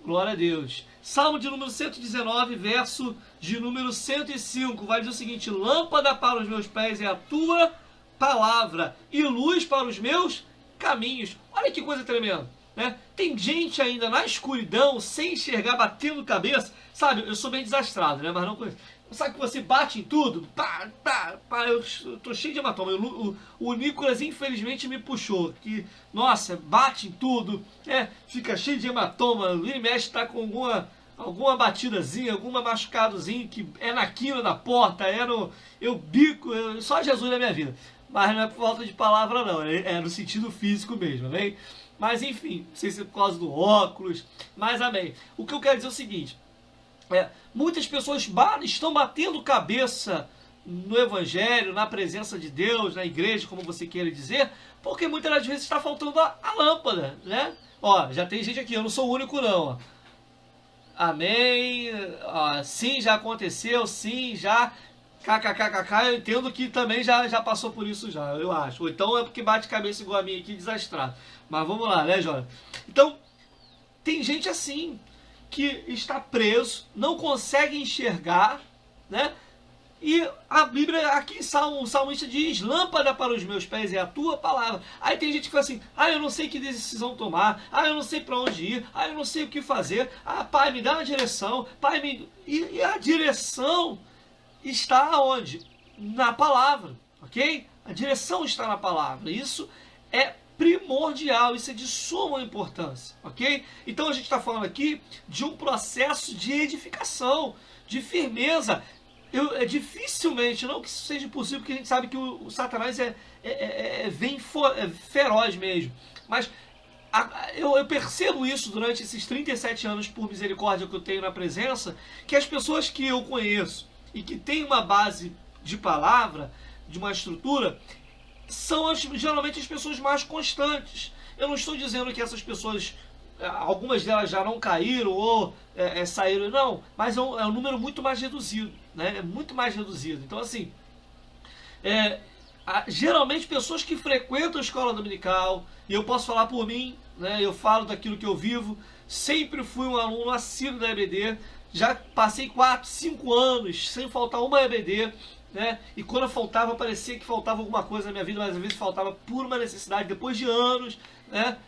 Glória a Deus. Salmo de número 119, verso de número 105. Vai dizer o seguinte: lâmpada para os meus pés é a tua palavra e luz para os meus caminhos. Olha que coisa tremenda, né? Tem gente ainda na escuridão, sem enxergar, batendo cabeça. Sabe, eu sou bem desastrado, né? Mas não conheço. Sabe que você bate em tudo? Pá, pá, pá, eu tô cheio de hematoma. O Nicolas, infelizmente, me puxou. Que, nossa, bate em tudo, fica cheio de hematoma. O e mexe, tá com alguma batidazinha, alguma machucadozinha que é na quina da porta, eu bico, só Jesus na minha vida. Mas não é por falta de palavra, não. É no sentido físico mesmo, amém? Mas enfim, não sei se é por causa do óculos, mas amém. O que eu quero dizer é o seguinte: muitas pessoas estão batendo cabeça no Evangelho, na presença de Deus, na igreja, como você queira dizer, porque muitas das vezes está faltando a lâmpada, né? Ó, já tem gente aqui, eu não sou o único não, ó. Amém, sim, já aconteceu, sim, já, kkkk, eu entendo que também já passou por isso já, eu acho. Ou então é porque bate cabeça igual a mim aqui, desastrado. Mas vamos lá, né, Jona? Então, tem gente assim, que está preso, não consegue enxergar, né? E a Bíblia aqui, o salmista diz: lâmpada para os meus pés é a tua palavra. Aí tem gente que fala assim: eu não sei que decisão tomar, eu não sei para onde ir, eu não sei o que fazer, pai, me dá uma direção, pai, E a direção está onde? Na palavra, ok? A direção está na palavra. Isso é primordial, isso é de suma importância, ok? Então a gente está falando aqui de um processo de edificação, de firmeza. Dificilmente, não que isso seja possível, porque a gente sabe que o Satanás vem feroz mesmo, mas eu percebo isso durante esses 37 anos, por misericórdia, que eu tenho na presença, que as pessoas que eu conheço e que têm uma base de palavra, de uma estrutura, são geralmente as pessoas mais constantes. Eu não estou dizendo que essas pessoas, algumas delas já não caíram ou saíram, não, mas é um número muito mais reduzido, né? É muito mais reduzido. Então, assim, geralmente pessoas que frequentam a escola dominical, e eu posso falar por mim, né? Eu falo daquilo que eu vivo, sempre fui um aluno assíduo da EBD, já passei 4, 5 anos sem faltar uma EBD, né? E quando faltava, parecia que faltava alguma coisa na minha vida, mas às vezes faltava por uma necessidade, depois de anos, né?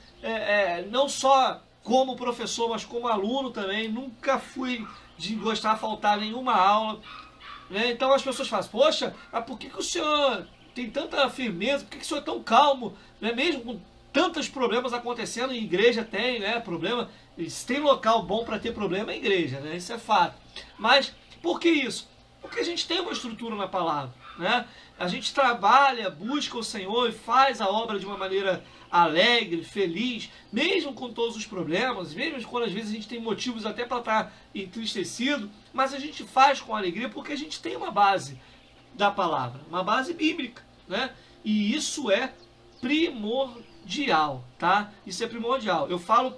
Não só como professor, mas como aluno também, nunca fui de gostar de faltar nenhuma aula, né? Então as pessoas falam: poxa, mas por que o senhor tem tanta firmeza, por que o senhor é tão calmo, né? Mesmo com tantos problemas acontecendo, em igreja tem, né, problema, se tem local bom para ter problema, é igreja, né? Isso é fato. Mas por que isso? Porque a gente tem uma estrutura na palavra, né? A gente trabalha, busca o Senhor e faz a obra de uma maneira alegre, feliz, mesmo com todos os problemas, mesmo quando às vezes a gente tem motivos até para estar entristecido, mas a gente faz com alegria porque a gente tem uma base da palavra, uma base bíblica, né? E isso é primordial, tá? Isso é primordial. Eu falo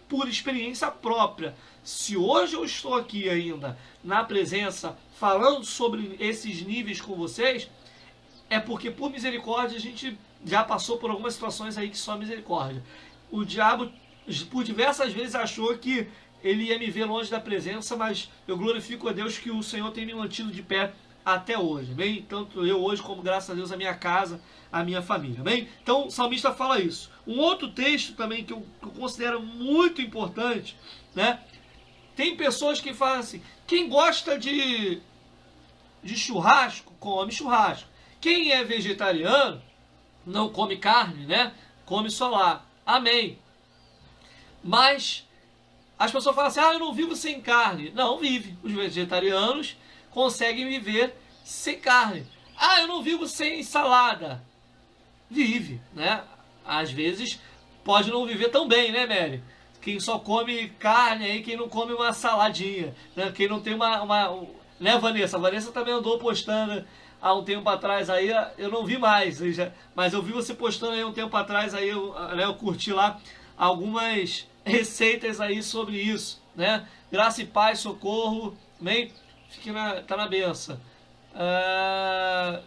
por experiência própria. Se hoje eu estou aqui ainda na presença falando sobre esses níveis com vocês, é porque por misericórdia a gente já passou por algumas situações aí que só misericórdia. O diabo por diversas vezes achou que ele ia me ver longe da presença, mas eu glorifico a Deus que o Senhor tem me mantido de pé até hoje, bem? Tanto eu hoje como, graças a Deus, a minha casa, a minha família, bem? Então o salmista fala isso. Um outro texto também que eu considero muito importante, né? Tem pessoas que falam assim: quem gosta de churrasco, come churrasco. Quem é vegetariano, não come carne, né? Come só lá. Amém. Mas as pessoas falam assim: eu não vivo sem carne. Não, vive. Os vegetarianos conseguem viver sem carne. Eu não vivo sem salada. Vive, né? Às vezes pode não viver tão bem, né, Mary? Quem só come carne aí, quem não come uma saladinha, né? Quem não tem né, Vanessa? A Vanessa também andou postando há um tempo atrás aí, eu não vi mais, mas eu vi você postando aí um tempo atrás aí, eu curti lá algumas receitas aí sobre isso, né? Graça e paz, socorro, amém? Tá na benção.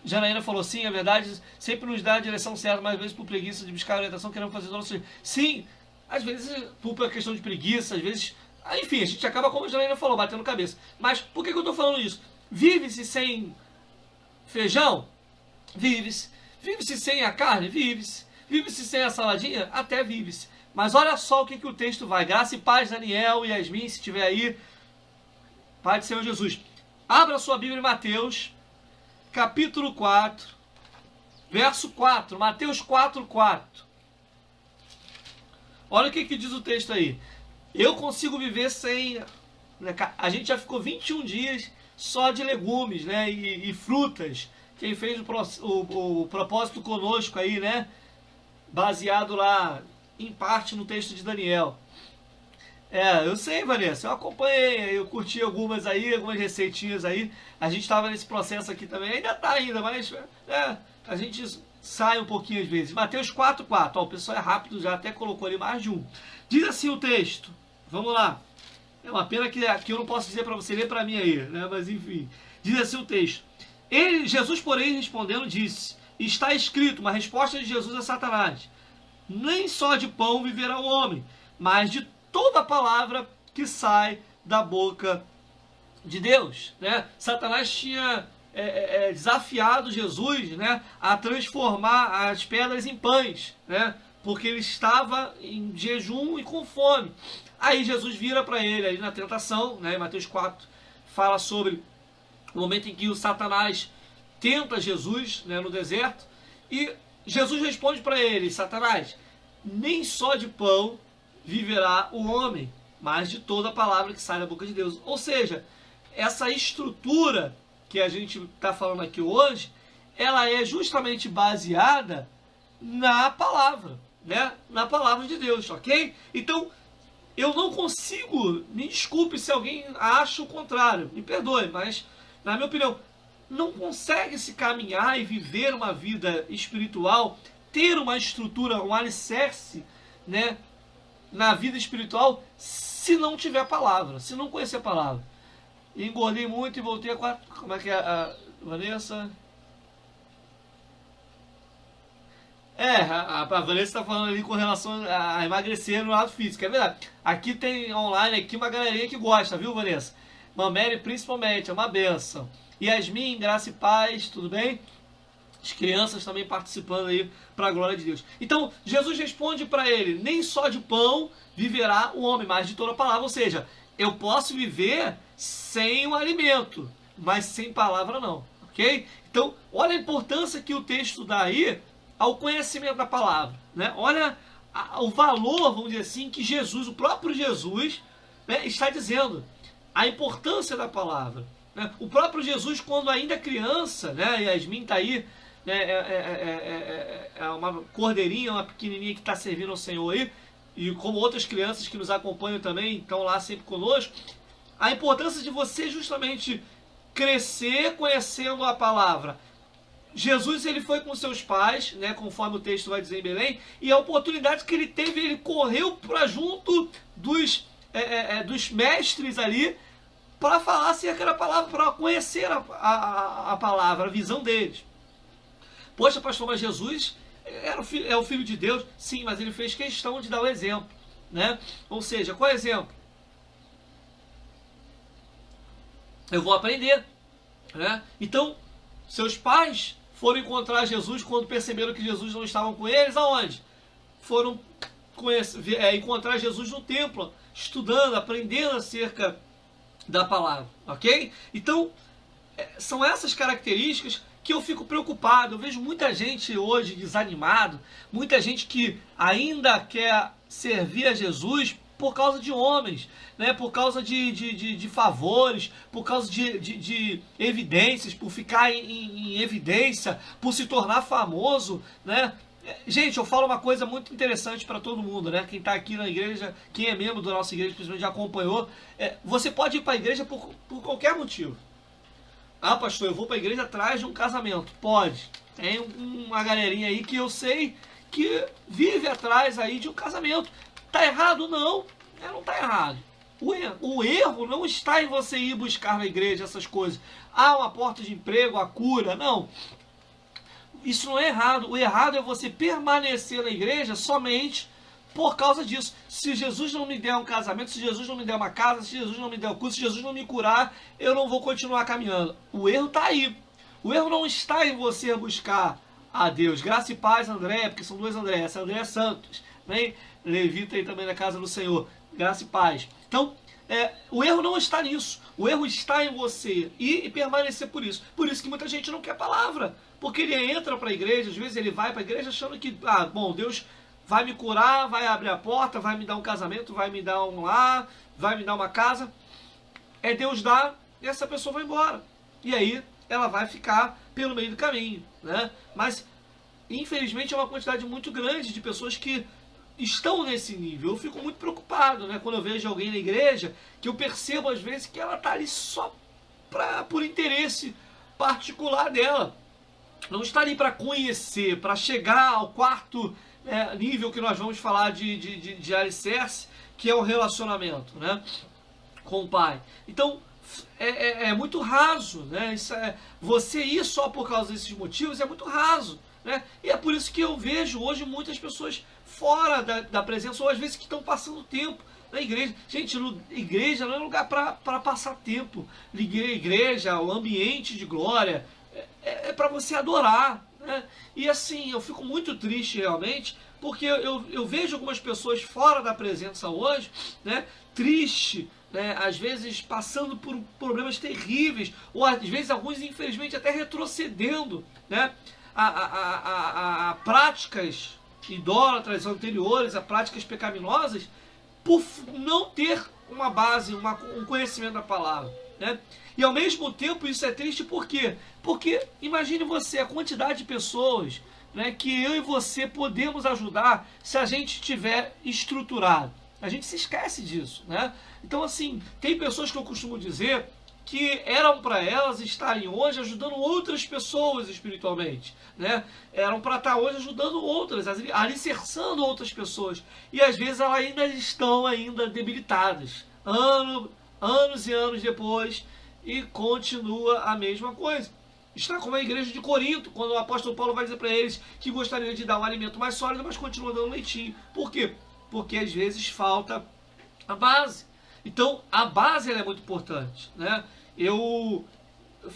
Janaína falou: sim, é verdade, sempre nos dá a direção certa, mas às vezes por preguiça de buscar a orientação queremos fazer do nosso jeito. Sim, às vezes por questão de preguiça, às vezes Enfim, a gente acaba, como a Janaína falou, batendo cabeça. Mas por que eu estou falando isso? Vive-se sem feijão? Vive-se. Vive-se sem a carne? Vive-se. Vive-se sem a saladinha? Até vive-se. Mas olha só o que o texto vai. Graça e paz, Daniel e Yasmin, se estiver aí. Pai do Senhor Jesus. Abra sua Bíblia em Mateus, capítulo 4, verso 4. Mateus 4, 4. Olha o que diz o texto aí. Eu consigo viver sem... Né, a gente já ficou 21 dias só de legumes, né, e frutas. Quem fez o propósito conosco aí, né? Baseado lá, em parte, no texto de Daniel. Eu sei, Vanessa, eu acompanhei, eu curti algumas receitinhas aí. A gente estava nesse processo aqui também, ainda está ainda, mas a gente sai um pouquinho às vezes. Mateus 4,4, o pessoal é rápido, já até colocou ali mais de um. Diz assim o texto, vamos lá. É uma pena que eu não posso dizer para você ler para mim aí, né? Mas enfim, diz assim o texto. Jesus, porém, respondendo, disse, está escrito, uma resposta de Jesus a Satanás, nem só de pão viverá o homem, mas de toda a palavra que sai da boca de Deus, né? Satanás tinha desafiado Jesus, né, a transformar as pedras em pães, né? Porque ele estava em jejum e com fome. Aí Jesus vira para ele aí na tentação, né? Mateus 4 fala sobre o momento em que o Satanás tenta Jesus, né, no deserto, e Jesus responde para ele, Satanás, nem só de pão viverá o homem, mas de toda a palavra que sai da boca de Deus. Ou seja, essa estrutura que a gente está falando aqui hoje, ela é justamente baseada na palavra, né? Na palavra de Deus, ok? Então, eu não consigo, me desculpe se alguém acha o contrário, me perdoe, mas, na minha opinião, não consegue se caminhar e viver uma vida espiritual, ter uma estrutura, um alicerce, né, na vida espiritual, se não tiver palavra, se não conhecer a palavra. Engordei muito e voltei a 4. Como é que é a Vanessa? A Vanessa está falando ali com relação a emagrecer no lado físico, é verdade. Aqui tem online aqui uma galerinha que gosta, viu, Vanessa? Mamere principalmente, é uma benção. Yasmin, graça e paz, tudo bem? As crianças também participando aí para a glória de Deus. Então, Jesus responde para ele, nem só de pão viverá o homem, mas de toda a palavra. Ou seja, eu posso viver sem o alimento, mas sem palavra não, ok? Então, olha a importância que o texto dá aí ao conhecimento da palavra, né? Olha o valor, vamos dizer assim, que Jesus, o próprio Jesus, né, está dizendo. A importância da palavra. Né? O próprio Jesus, quando ainda criança, né, Yasmin está aí, né, é uma cordeirinha, uma pequenininha que está servindo ao Senhor aí, e como outras crianças que nos acompanham também, estão lá sempre conosco, a importância de você justamente crescer conhecendo a palavra. Jesus, ele foi com seus pais, né, conforme o texto vai dizer em Belém, e a oportunidade que ele teve, ele correu para junto dos mestres ali, para falar acerca da palavra, para conhecer a palavra, a visão deles. Poxa, pastor, mas Jesus é o Filho de Deus? Sim, mas ele fez questão de dar o exemplo, né? Ou seja, qual é o exemplo? Eu vou aprender, né? Então, seus pais foram encontrar Jesus quando perceberam que Jesus não estava com eles, aonde? Foram encontrar Jesus no templo, estudando, aprendendo acerca da palavra, ok? Então, são essas características que eu fico preocupado. Eu vejo muita gente hoje desanimado, muita gente que ainda quer servir a Jesus por causa de homens, né? Por causa de favores, por causa de evidências, por ficar em evidência, por se tornar famoso, né? Gente, eu falo uma coisa muito interessante para todo mundo, né? Quem está aqui na igreja, quem é membro da nossa igreja, principalmente já acompanhou, você pode ir para a igreja por qualquer motivo. Ah, pastor, eu vou para a igreja atrás de um casamento. Pode. Tem uma galerinha aí que eu sei que vive atrás aí de um casamento. Tá errado? Não. Não tá errado. O erro não está em você ir buscar na igreja essas coisas. Ah, uma porta de emprego, a cura. Não. Isso não é errado. O errado é você permanecer na igreja somente por causa disso. Se Jesus não me der um casamento, se Jesus não me der uma casa, se Jesus não me der o curso, se Jesus não me curar, eu não vou continuar caminhando. O erro está aí. O erro não está em você buscar a Deus. Graça e paz, André, porque são duas André. Essa André Santos, né? Levita aí também na casa do Senhor. Graça e paz. Então, o erro não está nisso. O erro está em você ir e permanecer por isso. Por isso que muita gente não quer palavra. Porque ele entra para a igreja, às vezes ele vai para a igreja achando que, bom, Deus vai me curar, vai abrir a porta, vai me dar um casamento, vai me dar um lar, vai me dar uma casa. Deus dá e essa pessoa vai embora. E aí ela vai ficar pelo meio do caminho, né? Mas, infelizmente, é uma quantidade muito grande de pessoas que estão nesse nível. Eu fico muito preocupado, né? Quando eu vejo alguém na igreja, que eu percebo às vezes que ela está ali só por interesse particular dela. Não está ali para conhecer, para chegar ao quarto nível que nós vamos falar de alicerce, que é o relacionamento, né, com o Pai. Então, é muito raso, né? Você ir só por causa desses motivos é muito raso, né? E é por isso que eu vejo hoje muitas pessoas fora da presença, ou às vezes que estão passando tempo na igreja. Gente, igreja não é lugar para passar tempo. Igreja, o ambiente de glória, é para você adorar, né? E assim, eu fico muito triste realmente, porque eu vejo algumas pessoas fora da presença hoje, né, triste, né, às vezes passando por problemas terríveis, ou às vezes alguns infelizmente até retrocedendo, né, a práticas idólatras anteriores, a práticas pecaminosas, por não ter uma base, um conhecimento da palavra, né? E ao mesmo tempo isso é triste por quê? Porque imagine você a quantidade de pessoas, né, que eu e você podemos ajudar se a gente estiver estruturado. A gente se esquece disso, né? Então assim, tem pessoas que eu costumo dizer que eram para elas estarem hoje ajudando outras pessoas espiritualmente, né? Eram para estar hoje ajudando outras, alicerçando outras pessoas. E às vezes elas ainda estão debilitadas, anos e anos depois, e continua a mesma coisa. Está como a igreja de Corinto, quando o apóstolo Paulo vai dizer para eles que gostaria de dar um alimento mais sólido, mas continua dando leitinho. Por quê? Porque às vezes falta a base. Então, a base ela é muito importante, né?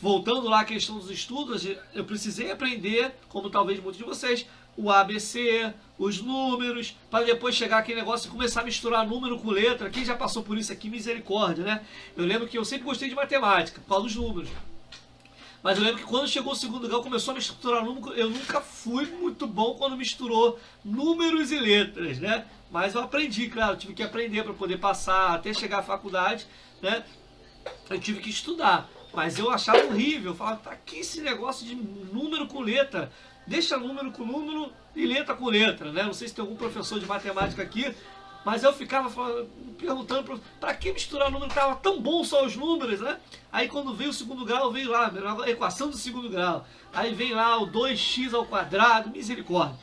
Voltando lá à questão dos estudos, eu precisei aprender, como talvez muitos de vocês, o ABC, os números, para depois chegar aquele negócio e começar a misturar número com letra. Quem já passou por isso aqui, misericórdia, né? Eu lembro que eu sempre gostei de matemática, por causa dos números. Mas eu lembro que quando chegou o segundo grau, começou a misturar número. Eu nunca fui muito bom quando misturou números e letras, né? Mas eu aprendi, claro, eu tive que aprender para poder passar até chegar à faculdade, né? Eu tive que estudar. Mas eu achava horrível, eu falava, tá aqui esse negócio de número com letra. Deixa número com número e letra com letra, né? Não sei se tem algum professor de matemática aqui, mas eu ficava perguntando para que misturar número, estava tão bom só os números, né? Aí quando veio o segundo grau, veio lá a equação do segundo grau. Aí vem lá o 2x ao quadrado, misericórdia.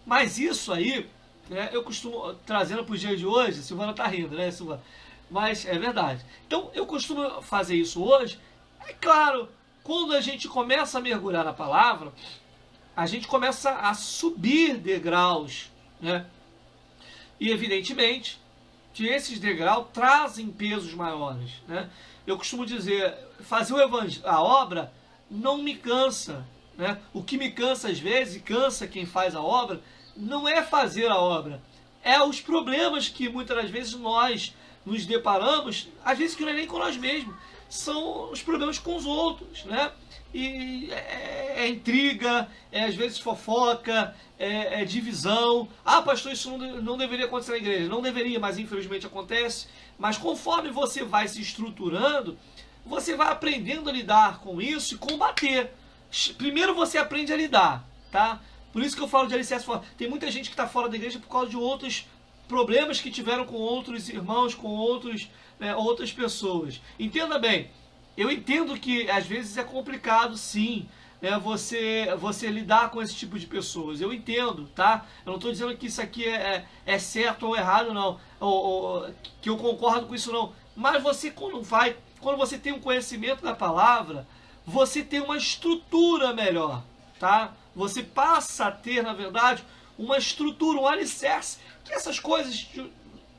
Mas isso aí, né, eu costumo, trazendo para os dias de hoje, a Silvana tá rindo, né, Silvana? Mas é verdade. Então eu costumo fazer isso hoje. É claro, quando a gente começa a mergulhar na palavra, a gente começa a subir degraus, né? E evidentemente que esses degraus trazem pesos maiores, né? Eu costumo dizer, fazer a obra não me cansa, né? O que me cansa às vezes, e cansa quem faz a obra, não é fazer a obra, é os problemas que muitas das vezes nós nos deparamos, às vezes que não é nem com nós mesmos, são os problemas com os outros, né? E é intriga, às vezes fofoca, é divisão. Ah, pastor, isso não deveria acontecer na igreja. Não deveria, mas infelizmente acontece. Mas conforme você vai se estruturando, você vai aprendendo a lidar com isso e combater. Primeiro você aprende a lidar, tá? Por isso que eu falo de alicerce fora. Tem muita gente que está fora da igreja por causa de outros problemas que tiveram com outros irmãos, com outras pessoas. Entenda bem, eu entendo que às vezes é complicado, sim, né, você lidar com esse tipo de pessoas. Eu entendo, tá? Eu não estou dizendo que isso aqui é certo ou errado, não. Ou que eu concordo com isso, não. Mas você, quando você tem um conhecimento da palavra, você tem uma estrutura melhor, tá? Você passa a ter, na verdade, uma estrutura, um alicerce, que essas coisas,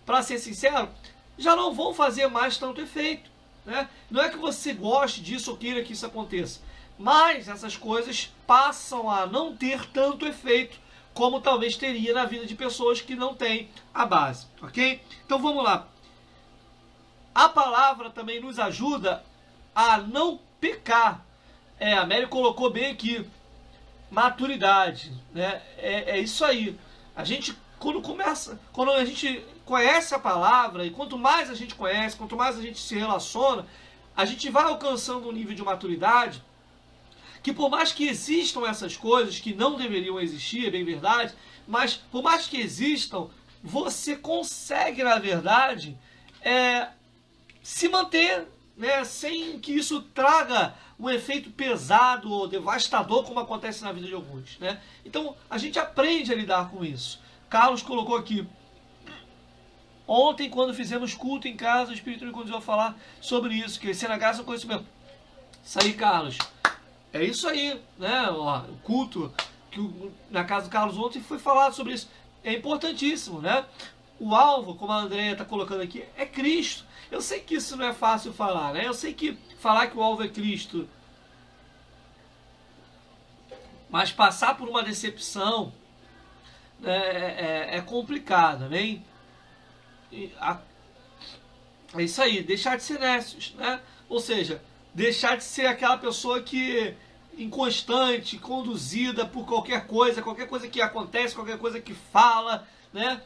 para ser sincero, já não vão fazer mais tanto efeito, né? Não é que você goste disso ou queira que isso aconteça, mas essas coisas passam a não ter tanto efeito como talvez teria na vida de pessoas que não têm a base, ok? Então vamos lá. A palavra também nos ajuda a não pecar. A Mary colocou bem aqui, maturidade, né? É isso aí. A gente, quando a gente conhece a palavra, e quanto mais a gente conhece, quanto mais a gente se relaciona, a gente vai alcançando um nível de maturidade que, por mais que existam essas coisas que não deveriam existir, é bem verdade, mas por mais que existam, você consegue, na verdade, se manter, né, sem que isso traga um efeito pesado ou devastador, como acontece na vida de alguns, né? Então, a gente aprende a lidar com isso. Carlos colocou aqui: ontem, quando fizemos culto em casa, o Espírito me conduziu a falar sobre isso, crescer na graça e no conhecimento. Isso aí, Carlos. É isso aí, né? O culto na casa do Carlos ontem foi falado sobre isso. É importantíssimo, né? O alvo, como a Andréia está colocando aqui, é Cristo. Eu sei que isso não é fácil falar, né? Eu sei que falar que o alvo é Cristo, mas passar por uma decepção, né, é complicado, né? É isso aí, deixar de ser nécios, né? Ou seja, deixar de ser aquela pessoa que inconstante, conduzida por qualquer coisa que acontece, qualquer coisa que fala, né?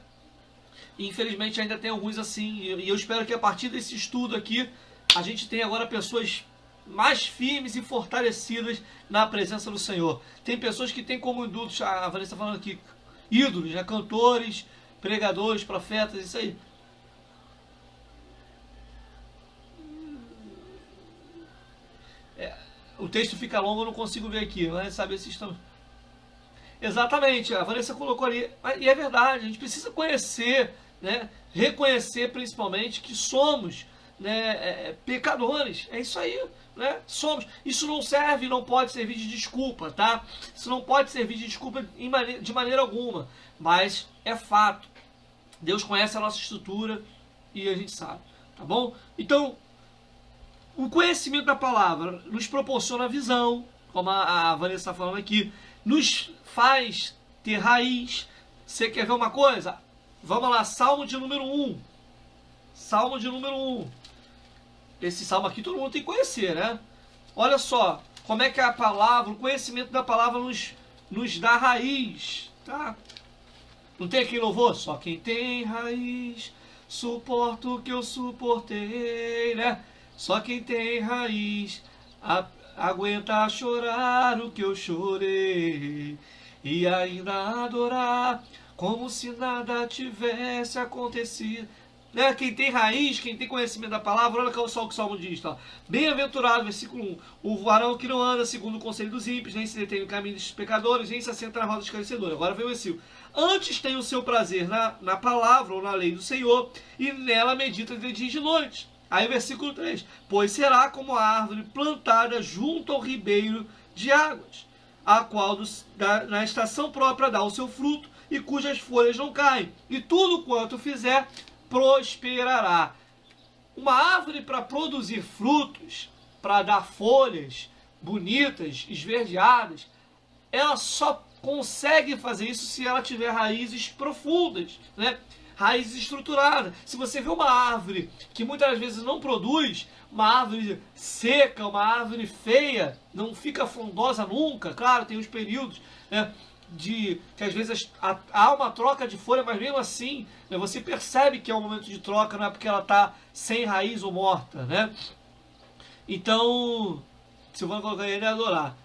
E, infelizmente ainda tem alguns assim, e eu espero que a partir desse estudo aqui a gente tenha agora pessoas mais firmes e fortalecidas na presença do Senhor. Tem pessoas que têm como ídolos, a Vanessa está falando aqui, ídolos, né? Cantores, pregadores, profetas, isso aí. O texto fica longo, eu não consigo ver aqui, mas saber se estamos... Exatamente, a Vanessa colocou ali, e é verdade, a gente precisa conhecer, né, reconhecer principalmente que somos, né, pecadores, é isso aí, né, somos. Isso não serve, não pode servir de desculpa, tá? Isso não pode servir de desculpa de maneira alguma, mas é fato. Deus conhece a nossa estrutura e a gente sabe, tá bom? Então, o conhecimento da palavra nos proporciona visão, como a Vanessa está falando aqui, nos faz ter raiz. Você quer ver uma coisa? Vamos lá, Salmo de número 1. Salmo de número 1. Esse salmo aqui todo mundo tem que conhecer, né? Olha só, como é que a palavra, o conhecimento da palavra nos dá raiz, tá? Não tem aqui louvor? Só quem tem raiz suporta o que eu suportei, né? Só quem tem raiz aguenta chorar o que eu chorei e ainda adorar como se nada tivesse acontecido. Né? Quem tem raiz, quem tem conhecimento da palavra, olha só o que o Salmo diz. Tá? Bem-aventurado, versículo 1, o varão que não anda segundo o conselho dos ímpios, nem se detém no caminho dos pecadores, nem se assenta na roda esclarecedora. Agora vem o versículo. Antes tem o seu prazer na palavra ou na lei do Senhor, e nela medita de dia e de noite. Aí versículo 3, pois será como a árvore plantada junto ao ribeiro de águas, a qual na estação própria dá o seu fruto, e cujas folhas não caem, e tudo quanto fizer prosperará. Uma árvore, para produzir frutos, para dar folhas bonitas, esverdeadas, ela só consegue fazer isso se ela tiver raízes profundas, né? Raízes estruturadas. Se você vê uma árvore que muitas vezes não produz, uma árvore seca, uma árvore feia, não fica frondosa nunca, claro, tem os períodos, né, que às vezes há uma troca de folha, mas mesmo assim, né, você percebe que é um momento de troca, não é porque ela está sem raiz ou morta, né? Então, se eu vou colocar ele, é adorar.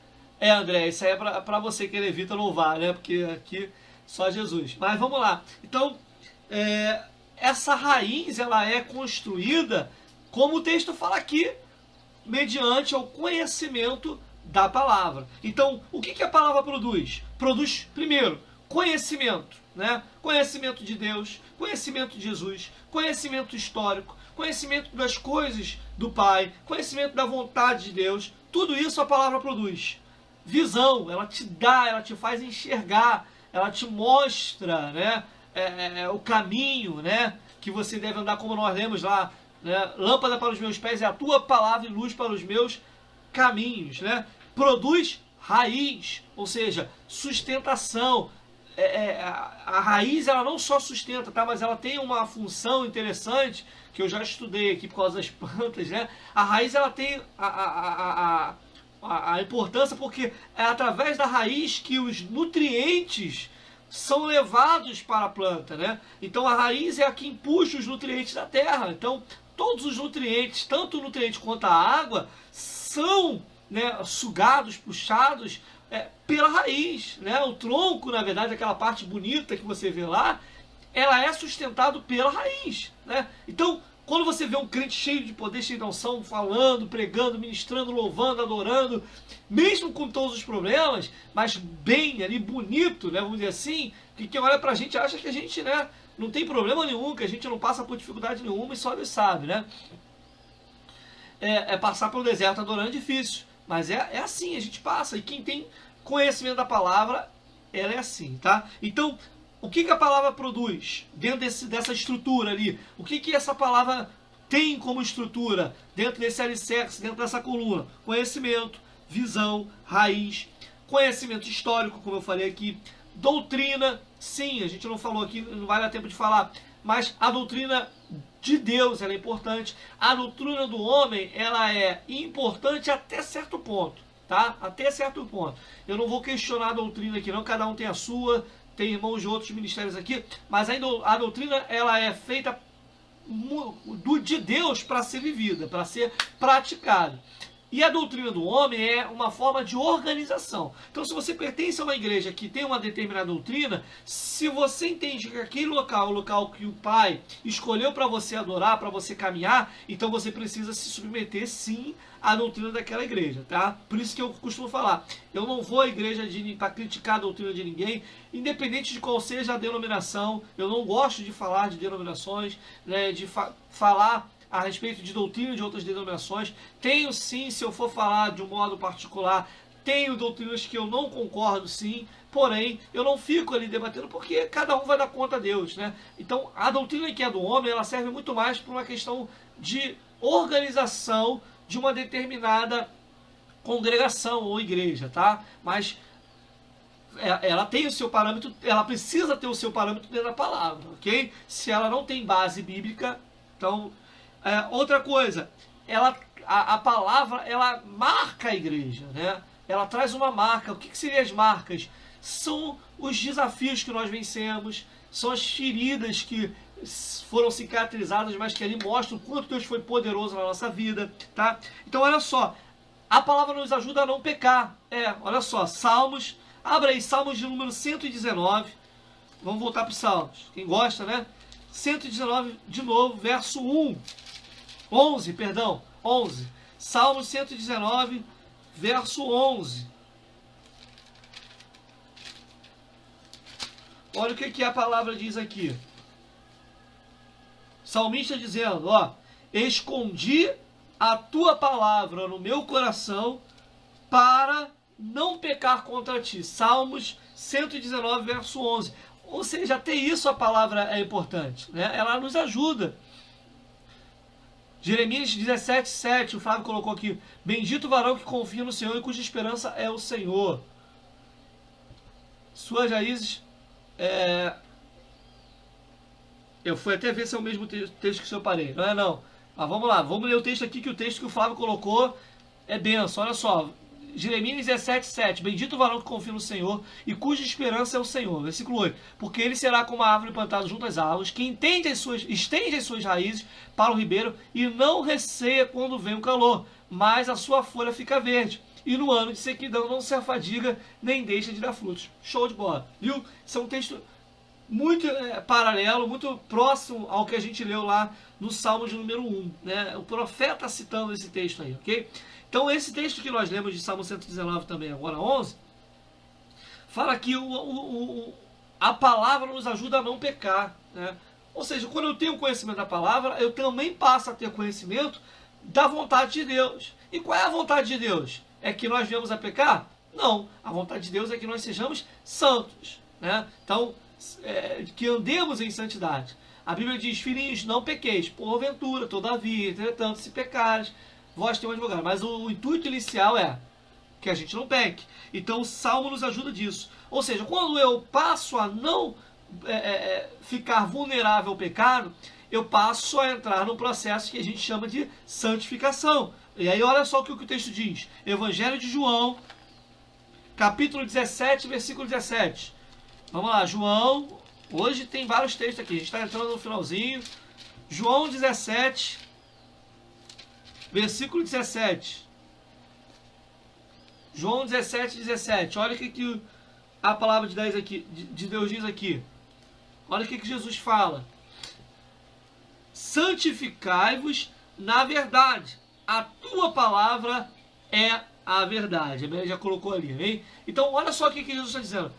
André, isso aí é para você que levita louvar, né? Porque aqui só Jesus. Mas vamos lá. Então, essa raiz, ela é construída, como o texto fala aqui, mediante o conhecimento da palavra. Então, o que a palavra produz? Produz, primeiro, conhecimento, né? Conhecimento de Deus, conhecimento de Jesus, conhecimento histórico, conhecimento das coisas do Pai, conhecimento da vontade de Deus. Tudo isso a palavra produz. Visão, ela te dá, ela te faz enxergar, ela te mostra, né, o caminho, né, que você deve andar, como nós lemos lá, né, lâmpada para os meus pés é a tua palavra e luz para os meus caminhos, né? Produz raiz, ou seja, sustentação. A raiz, ela não só sustenta, tá? Mas ela tem uma função interessante que eu já estudei aqui por causa das plantas, né? A raiz, ela tem a importância porque é através da raiz que os nutrientes são levados para a planta, né? Então a raiz é a que empuxa os nutrientes da terra. Então todos os nutrientes, tanto o nutriente quanto a água, são, né, sugados, puxados pela raiz, né? O tronco, na verdade, aquela parte bonita que você vê lá, ela é sustentado pela raiz, né? Então, quando você vê um crente cheio de poder, cheio de unção, falando, pregando, ministrando, louvando, adorando, mesmo com todos os problemas, mas bem ali, bonito, né, vamos dizer assim, que quem olha pra gente acha que a gente, né, não tem problema nenhum, que a gente não passa por dificuldade nenhuma e só Deus sabe, né? Passar pelo deserto adorando é difícil, mas é assim, a gente passa, e quem tem conhecimento da palavra, ela é assim, tá? Então, o que a palavra produz dentro dessa estrutura ali? O que essa palavra tem como estrutura dentro desse alicerce, dentro dessa coluna? Conhecimento, visão, raiz, conhecimento histórico, como eu falei aqui, doutrina, sim, a gente não falou aqui, não vai dar tempo de falar, mas a doutrina de Deus, ela é importante. A doutrina do homem, ela é importante até certo ponto, tá? Até certo ponto. Eu não vou questionar a doutrina aqui não, cada um tem a sua, tem irmãos de outros ministérios aqui, mas a doutrina, ela é feita de Deus para ser vivida, para ser praticada. E a doutrina do homem é uma forma de organização. Então, se você pertence a uma igreja que tem uma determinada doutrina, se você entende que aquele local é o local que o Pai escolheu para você adorar, para você caminhar, então você precisa se submeter, sim, à doutrina daquela igreja, tá? Por isso que eu costumo falar, eu não vou à igreja para criticar a doutrina de ninguém, independente de qual seja a denominação. Eu não gosto de falar de denominações, né, de falar a respeito de doutrina de outras denominações. Tenho sim, se eu for falar de um modo particular, tenho doutrinas que eu não concordo sim, porém eu não fico ali debatendo porque cada um vai dar conta a Deus, né? Então a doutrina que é do homem, ela serve muito mais para uma questão de organização de uma determinada congregação ou igreja, tá? Mas ela tem o seu parâmetro, ela precisa ter o seu parâmetro dentro da palavra, ok? Se ela não tem base bíblica, então... outra coisa, a palavra, ela marca a igreja, né? Ela traz uma marca. O que seriam as marcas? São os desafios que nós vencemos, são as feridas que foram cicatrizadas, mas que ali mostram o quanto Deus foi poderoso na nossa vida, tá? Então, olha só, a palavra nos ajuda a não pecar. Olha só, Salmos, abra aí, Salmos de número 119, vamos voltar para os Salmos, quem gosta, né? 119, de novo, verso 11, perdão, 11. Salmo 119, verso 11. Olha o que a palavra diz aqui. Salmista dizendo, ó, escondi a tua palavra no meu coração para não pecar contra ti. Salmos 119, verso 11. Ou seja, até isso a palavra é importante, né? Ela nos ajuda. Jeremias 17, 7, o Flávio colocou aqui, bendito o varão que confia no Senhor e cuja esperança é o Senhor. Suas raízes, eu fui até ver se é o mesmo texto que eu parei, não é não. Mas vamos lá, vamos ler o texto aqui, que o texto que o Flávio colocou é benção, olha só. Jeremias 17, 7, bendito o varão que confia no Senhor e cuja esperança é o Senhor. Versículo 8, porque ele será como a árvore plantada junto às águas, que estende as suas raízes para o ribeiro e não receia quando vem o calor, mas a sua folha fica verde. E no ano de sequidão não se afadiga, nem deixa de dar frutos. Show de bola, viu? Isso é um texto muito paralelo, muito próximo ao que a gente leu lá no Salmo de número 1, né? O profeta citando esse texto aí, ok? Então esse texto que nós lemos de Salmo 119 também, agora 11, fala que a palavra nos ajuda a não pecar, né? Ou seja, quando eu tenho conhecimento da palavra, eu também passo a ter conhecimento da vontade de Deus. E qual é a vontade de Deus? É que nós viemos a pecar? Não. A vontade de Deus é que nós sejamos santos. né? Então, que andemos em santidade. A Bíblia diz, filhinhos, não pequeis, porventura, todavia, entretanto, se pecares, vós tendes um advogado. Mas o intuito inicial é que a gente não peque. Então o Salmo nos ajuda disso. Ou seja, quando eu passo a não ficar vulnerável ao pecado, eu passo a entrar num processo que a gente chama de santificação. E aí olha só o que o texto diz. Evangelho de João, capítulo 17, versículo 17. Vamos lá, João. Hoje tem vários textos aqui. A gente está entrando no finalzinho. João 17, versículo 17. João 17, 17. Olha o que a palavra de Deus diz aqui. Olha o que Jesus fala. Santificai-vos na verdade. A tua palavra é a verdade. A Bíblia já colocou ali, hein? Então, olha só o que Jesus está dizendo.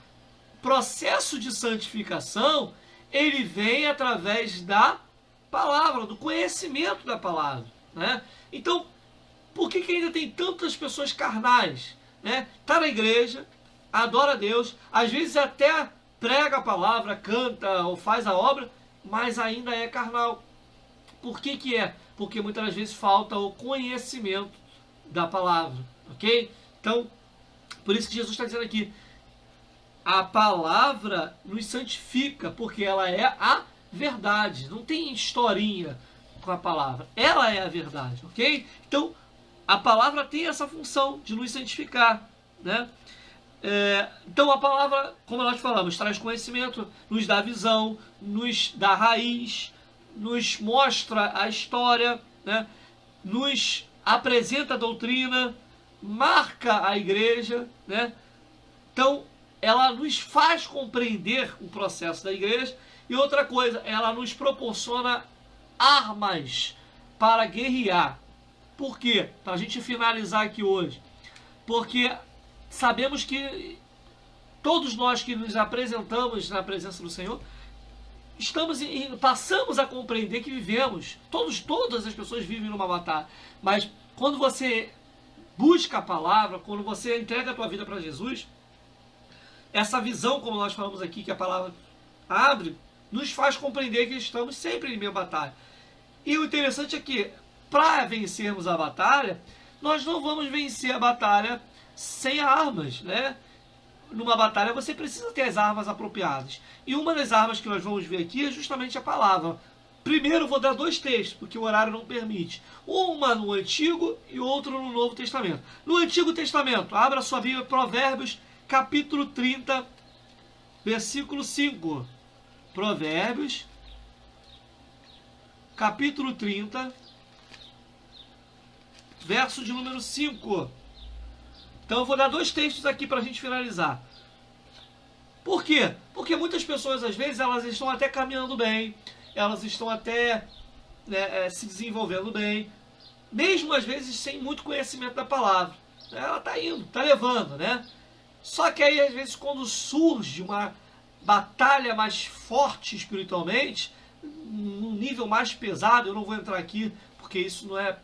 Processo de santificação, ele vem através da palavra, do conhecimento da palavra, né? Então, por que ainda tem tantas pessoas carnais, né? Tá na igreja, adora a Deus, às vezes até prega a palavra, canta ou faz a obra, mas ainda é carnal. Por que é? Porque muitas vezes falta o conhecimento da palavra, ok? Então, por isso que Jesus está dizendo aqui, a palavra nos santifica, porque ela é a verdade. Não tem historinha com a palavra. Ela é a verdade, ok? Então, a palavra tem essa função de nos santificar, né? Então, a palavra, como nós falamos, traz conhecimento, nos dá visão, nos dá raiz, nos mostra a história, né? Nos apresenta a doutrina, marca a igreja, né? Então, ela nos faz compreender o processo da igreja. E outra coisa, ela nos proporciona armas para guerrear. Por quê? Para a gente finalizar aqui hoje. Porque sabemos que todos nós que nos apresentamos na presença do Senhor, passamos a compreender que vivemos. Todas as pessoas vivem numa batalha. Mas quando você busca a palavra, quando você entrega a tua vida para Jesus, essa visão, como nós falamos aqui, que a palavra abre, nos faz compreender que estamos sempre em meio à batalha. E o interessante é que, para vencermos a batalha, nós não vamos vencer a batalha sem armas, né? Numa batalha você precisa ter as armas apropriadas. E uma das armas que nós vamos ver aqui é justamente a palavra. Primeiro vou dar dois textos, porque o horário não permite. Uma no Antigo e outro no Novo Testamento. No Antigo Testamento, abra sua Bíblia, Provérbios, capítulo 30, versículo 5. Provérbios, capítulo 30, verso de número 5. Então eu vou dar dois textos aqui para a gente finalizar. Por quê? Porque muitas pessoas, às vezes, elas estão até caminhando bem, elas estão até se desenvolvendo bem, mesmo às vezes sem muito conhecimento da palavra. Ela está indo, está levando, né? Só que aí, às vezes, quando surge uma batalha mais forte espiritualmente, num nível mais pesado, eu não vou entrar aqui, porque isso não é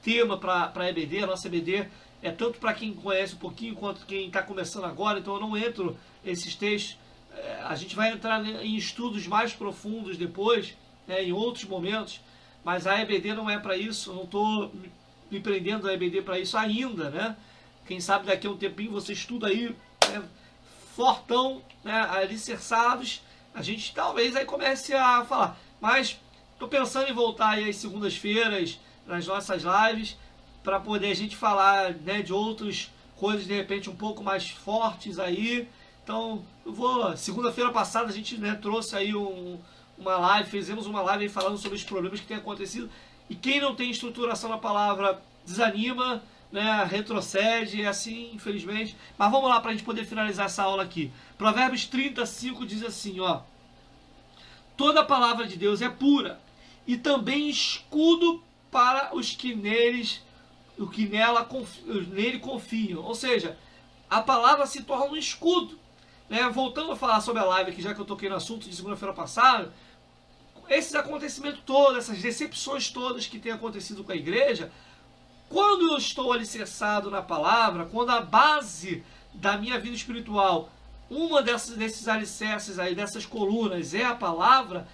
tema para a EBD, a nossa EBD é tanto para quem conhece um pouquinho, quanto quem está começando agora, então eu não entro nesses textos. A gente vai entrar em estudos mais profundos depois, né, em outros momentos, mas a EBD não é para isso, eu não estou me prendendo a EBD para isso ainda, né? Quem sabe daqui a um tempinho você estuda aí, né, fortão, né, alicerçados, a gente talvez aí comece a falar. Mas estou pensando em voltar aí às segundas-feiras, nas nossas lives, para poder a gente falar, né, de outras coisas de repente um pouco mais fortes aí. Então, segunda-feira passada a gente, né, trouxe aí uma live, fizemos uma live aí falando sobre os problemas que têm acontecido. E quem não tem estruturação na palavra desanima, né, retrocede, é assim, infelizmente. Mas vamos lá para a gente poder finalizar essa aula aqui. Provérbios 35 diz assim, ó: toda a palavra de Deus é pura e também escudo para os que nele confiam. Ou seja, a palavra se torna um escudo, né? Voltando a falar sobre a live aqui, já que eu toquei no assunto de segunda-feira passada, esses acontecimentos todos, essas decepções todas que têm acontecido com a igreja, quando eu estou alicerçado na palavra, quando a base da minha vida espiritual uma desses alicerces aí, dessas colunas, é a palavra,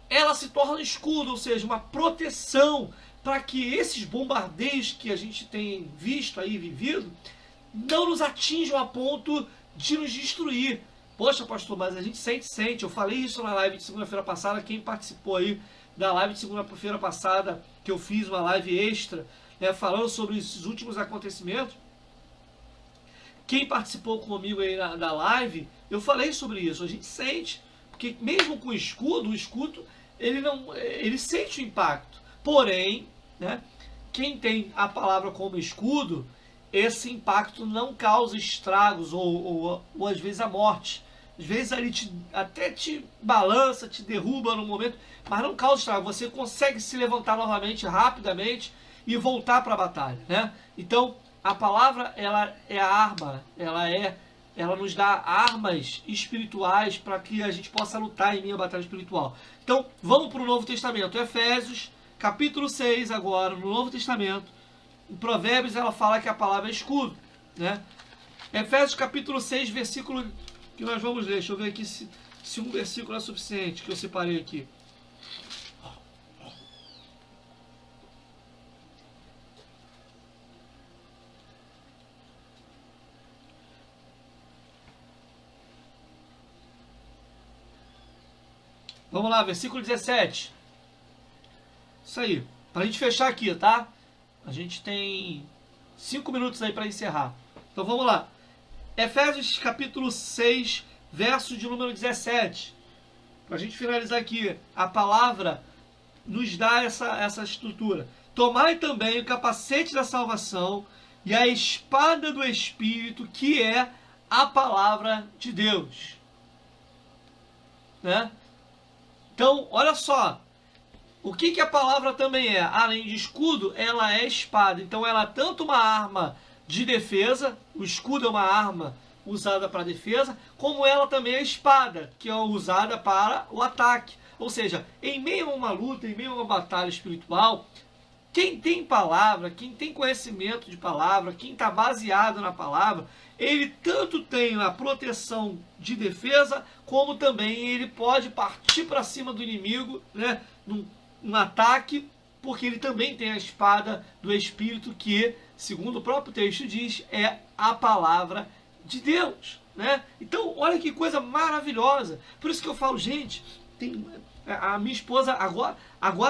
ela se torna um escudo, ou seja, uma proteção para que esses bombardeios que a gente tem visto aí, vivido, não nos atinjam a ponto de nos destruir. Poxa, pastor, mas a gente sente. Eu falei isso na live de segunda-feira passada. Quem participou aí da live de segunda-feira passada, que eu fiz uma live extra, né, falando sobre esses últimos acontecimentos. Quem participou comigo aí da live, eu falei sobre isso. A gente sente, porque mesmo com o escudo ele sente o impacto. Porém, né, quem tem a palavra como escudo, esse impacto não causa estragos ou às vezes a morte. Às vezes ele até te balança, te derruba no momento, mas não causa estrago. Você consegue se levantar novamente, rapidamente, e voltar para a batalha, né? Então, a palavra, ela é a arma, ela nos dá armas espirituais para que a gente possa lutar em minha batalha espiritual. Então, vamos para o Novo Testamento. Efésios, capítulo 6 agora, no Novo Testamento. Em Provérbios, ela fala que a palavra é escudo, né? Efésios, capítulo 6, versículo que nós vamos ler. Deixa eu ver aqui se um versículo é suficiente, que eu separei aqui. Vamos lá, versículo 17. Isso aí. Para a gente fechar aqui, tá? A gente tem 5 minutos aí para encerrar. Então vamos lá. Efésios capítulo 6, verso de número 17. Para a gente finalizar aqui. A palavra nos dá essa estrutura. Tomai também o capacete da salvação e a espada do Espírito, que é a palavra de Deus. Né? Então, olha só. O que a palavra também é? Além de escudo, ela é espada. Então, ela é tanto uma arma de defesa, o escudo é uma arma usada para defesa, como ela também é espada, que é usada para o ataque. Ou seja, em meio a uma luta, em meio a uma batalha espiritual, quem tem palavra, quem tem conhecimento de palavra, quem está baseado na palavra, ele tanto tem a proteção de defesa, como também ele pode partir para cima do inimigo, né, num ataque, porque ele também tem a espada do Espírito, que, segundo o próprio texto diz, é a palavra de Deus, né? Então, olha que coisa maravilhosa. Por isso que eu falo, gente, a minha esposa agora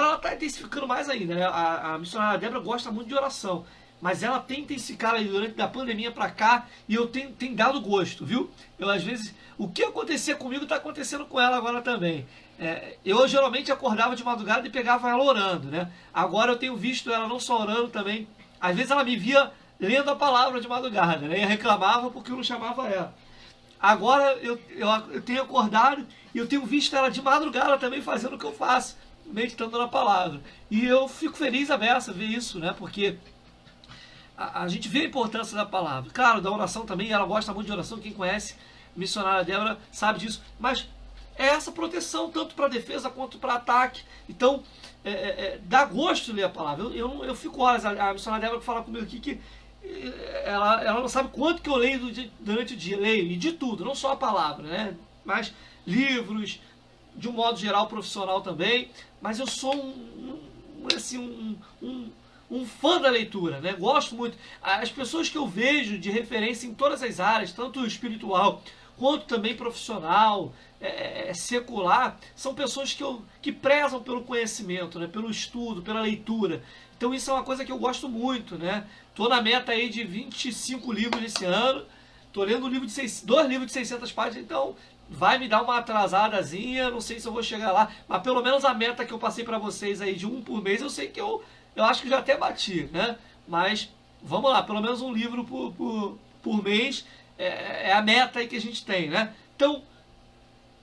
ela está intensificando mais ainda, né? A missionária Débora gosta muito de oração, mas ela tem intensificado aí durante a pandemia para cá, e eu tenho dado gosto, viu? Eu, às vezes, o que acontecia comigo está acontecendo com ela agora também. Eu geralmente acordava de madrugada e pegava ela orando, né? Agora eu tenho visto ela não só orando também, às vezes ela me via lendo a palavra de madrugada, né? E reclamava porque eu não chamava ela. Agora eu tenho acordado e eu tenho visto ela de madrugada também fazendo o que eu faço, meditando na palavra. E eu fico feliz a beça ver isso, né? Porque a gente vê a importância da palavra. Claro, da oração também, ela gosta muito de oração, quem conhece a missionária Débora sabe disso, mas é essa proteção tanto para defesa quanto para ataque. Então, dá gosto ler a palavra. Eu fico horas, a missionária Débora fala comigo aqui que ela não sabe quanto que eu leio durante o dia. Leio, e de tudo, não só a palavra, né? Mas livros, de um modo geral, profissional também. Mas eu sou um fã da leitura, né? Gosto muito. As pessoas que eu vejo de referência em todas as áreas, tanto espiritual quanto também profissional, secular, são pessoas que prezam pelo conhecimento, né? Pelo estudo, pela leitura. Então isso é uma coisa que eu gosto muito, né? Tô na meta aí de 25 livros esse ano. Tô lendo dois livros de 600 páginas, então vai me dar uma atrasadazinha, não sei se eu vou chegar lá, mas pelo menos a meta que eu passei para vocês aí de um por mês, eu sei que eu acho que já até bati, né? Mas vamos lá, pelo menos um livro por mês é a meta aí que a gente tem, né? Então,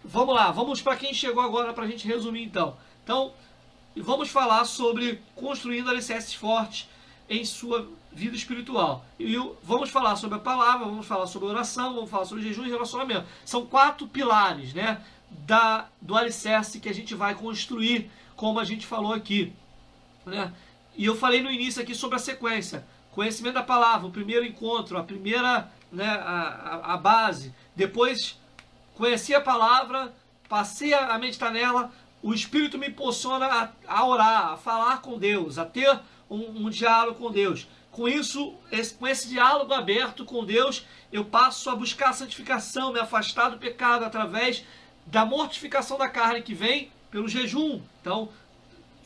vamos lá, vamos para quem chegou agora para a gente resumir então. Então, vamos falar sobre construindo alicerces fortes em sua vida espiritual. E vamos falar sobre a palavra, vamos falar sobre oração, vamos falar sobre jejum e relacionamento. São 4 pilares, né, do alicerce que a gente vai construir, como a gente falou aqui, né? E eu falei no início aqui sobre a sequência. Conhecimento da palavra, o primeiro encontro, a primeira, né, a base. Depois conheci a palavra, passei a meditar nela, o Espírito me impulsiona a orar, a falar com Deus, a ter um diálogo com Deus. Com isso, com esse diálogo aberto com Deus, eu passo a buscar a santificação, me afastar do pecado através da mortificação da carne que vem pelo jejum. Então,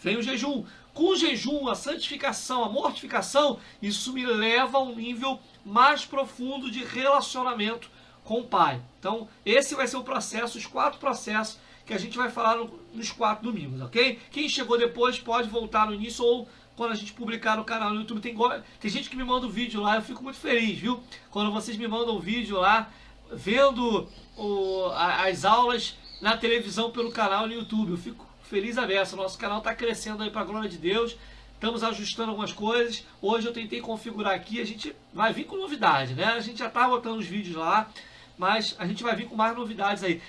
vem o jejum. Com o jejum, a santificação, a mortificação, isso me leva a um nível mais profundo de relacionamento com o Pai. Então, esse vai ser o processo, os 4 processos que a gente vai falar nos 4 domingos, ok? Quem chegou depois pode voltar no início ou quando a gente publicar no canal no YouTube. Tem gente que me manda um vídeo lá, eu fico muito feliz, viu? Quando vocês me mandam um vídeo lá, vendo as aulas na televisão pelo canal no YouTube, eu fico feliz a beça. Nosso canal está crescendo aí para a glória de Deus, estamos ajustando algumas coisas. Hoje eu tentei configurar aqui, a gente vai vir com novidade, né? A gente já está botando os vídeos lá, mas a gente vai vir com mais novidades aí.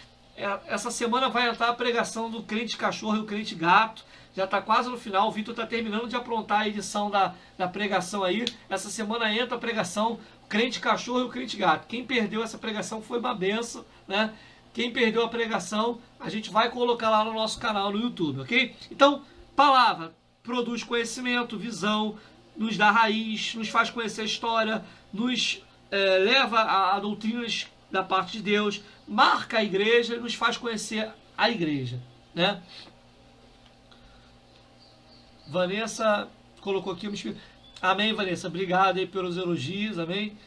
Essa semana vai entrar a pregação do crente cachorro e o crente gato. Já está quase no final, o Vitor está terminando de aprontar a edição da pregação aí. Essa semana entra a pregação crente cachorro e o crente gato. Quem perdeu essa pregação foi uma benção, né? Quem perdeu a pregação, a gente vai colocar lá no nosso canal no YouTube, ok? Então, palavra produz conhecimento, visão, nos dá raiz, nos faz conhecer a história, nos leva a doutrinas da parte de Deus, marca a igreja e nos faz conhecer a igreja, né? Vanessa colocou aqui, amém, Vanessa, obrigado aí pelos elogios, amém,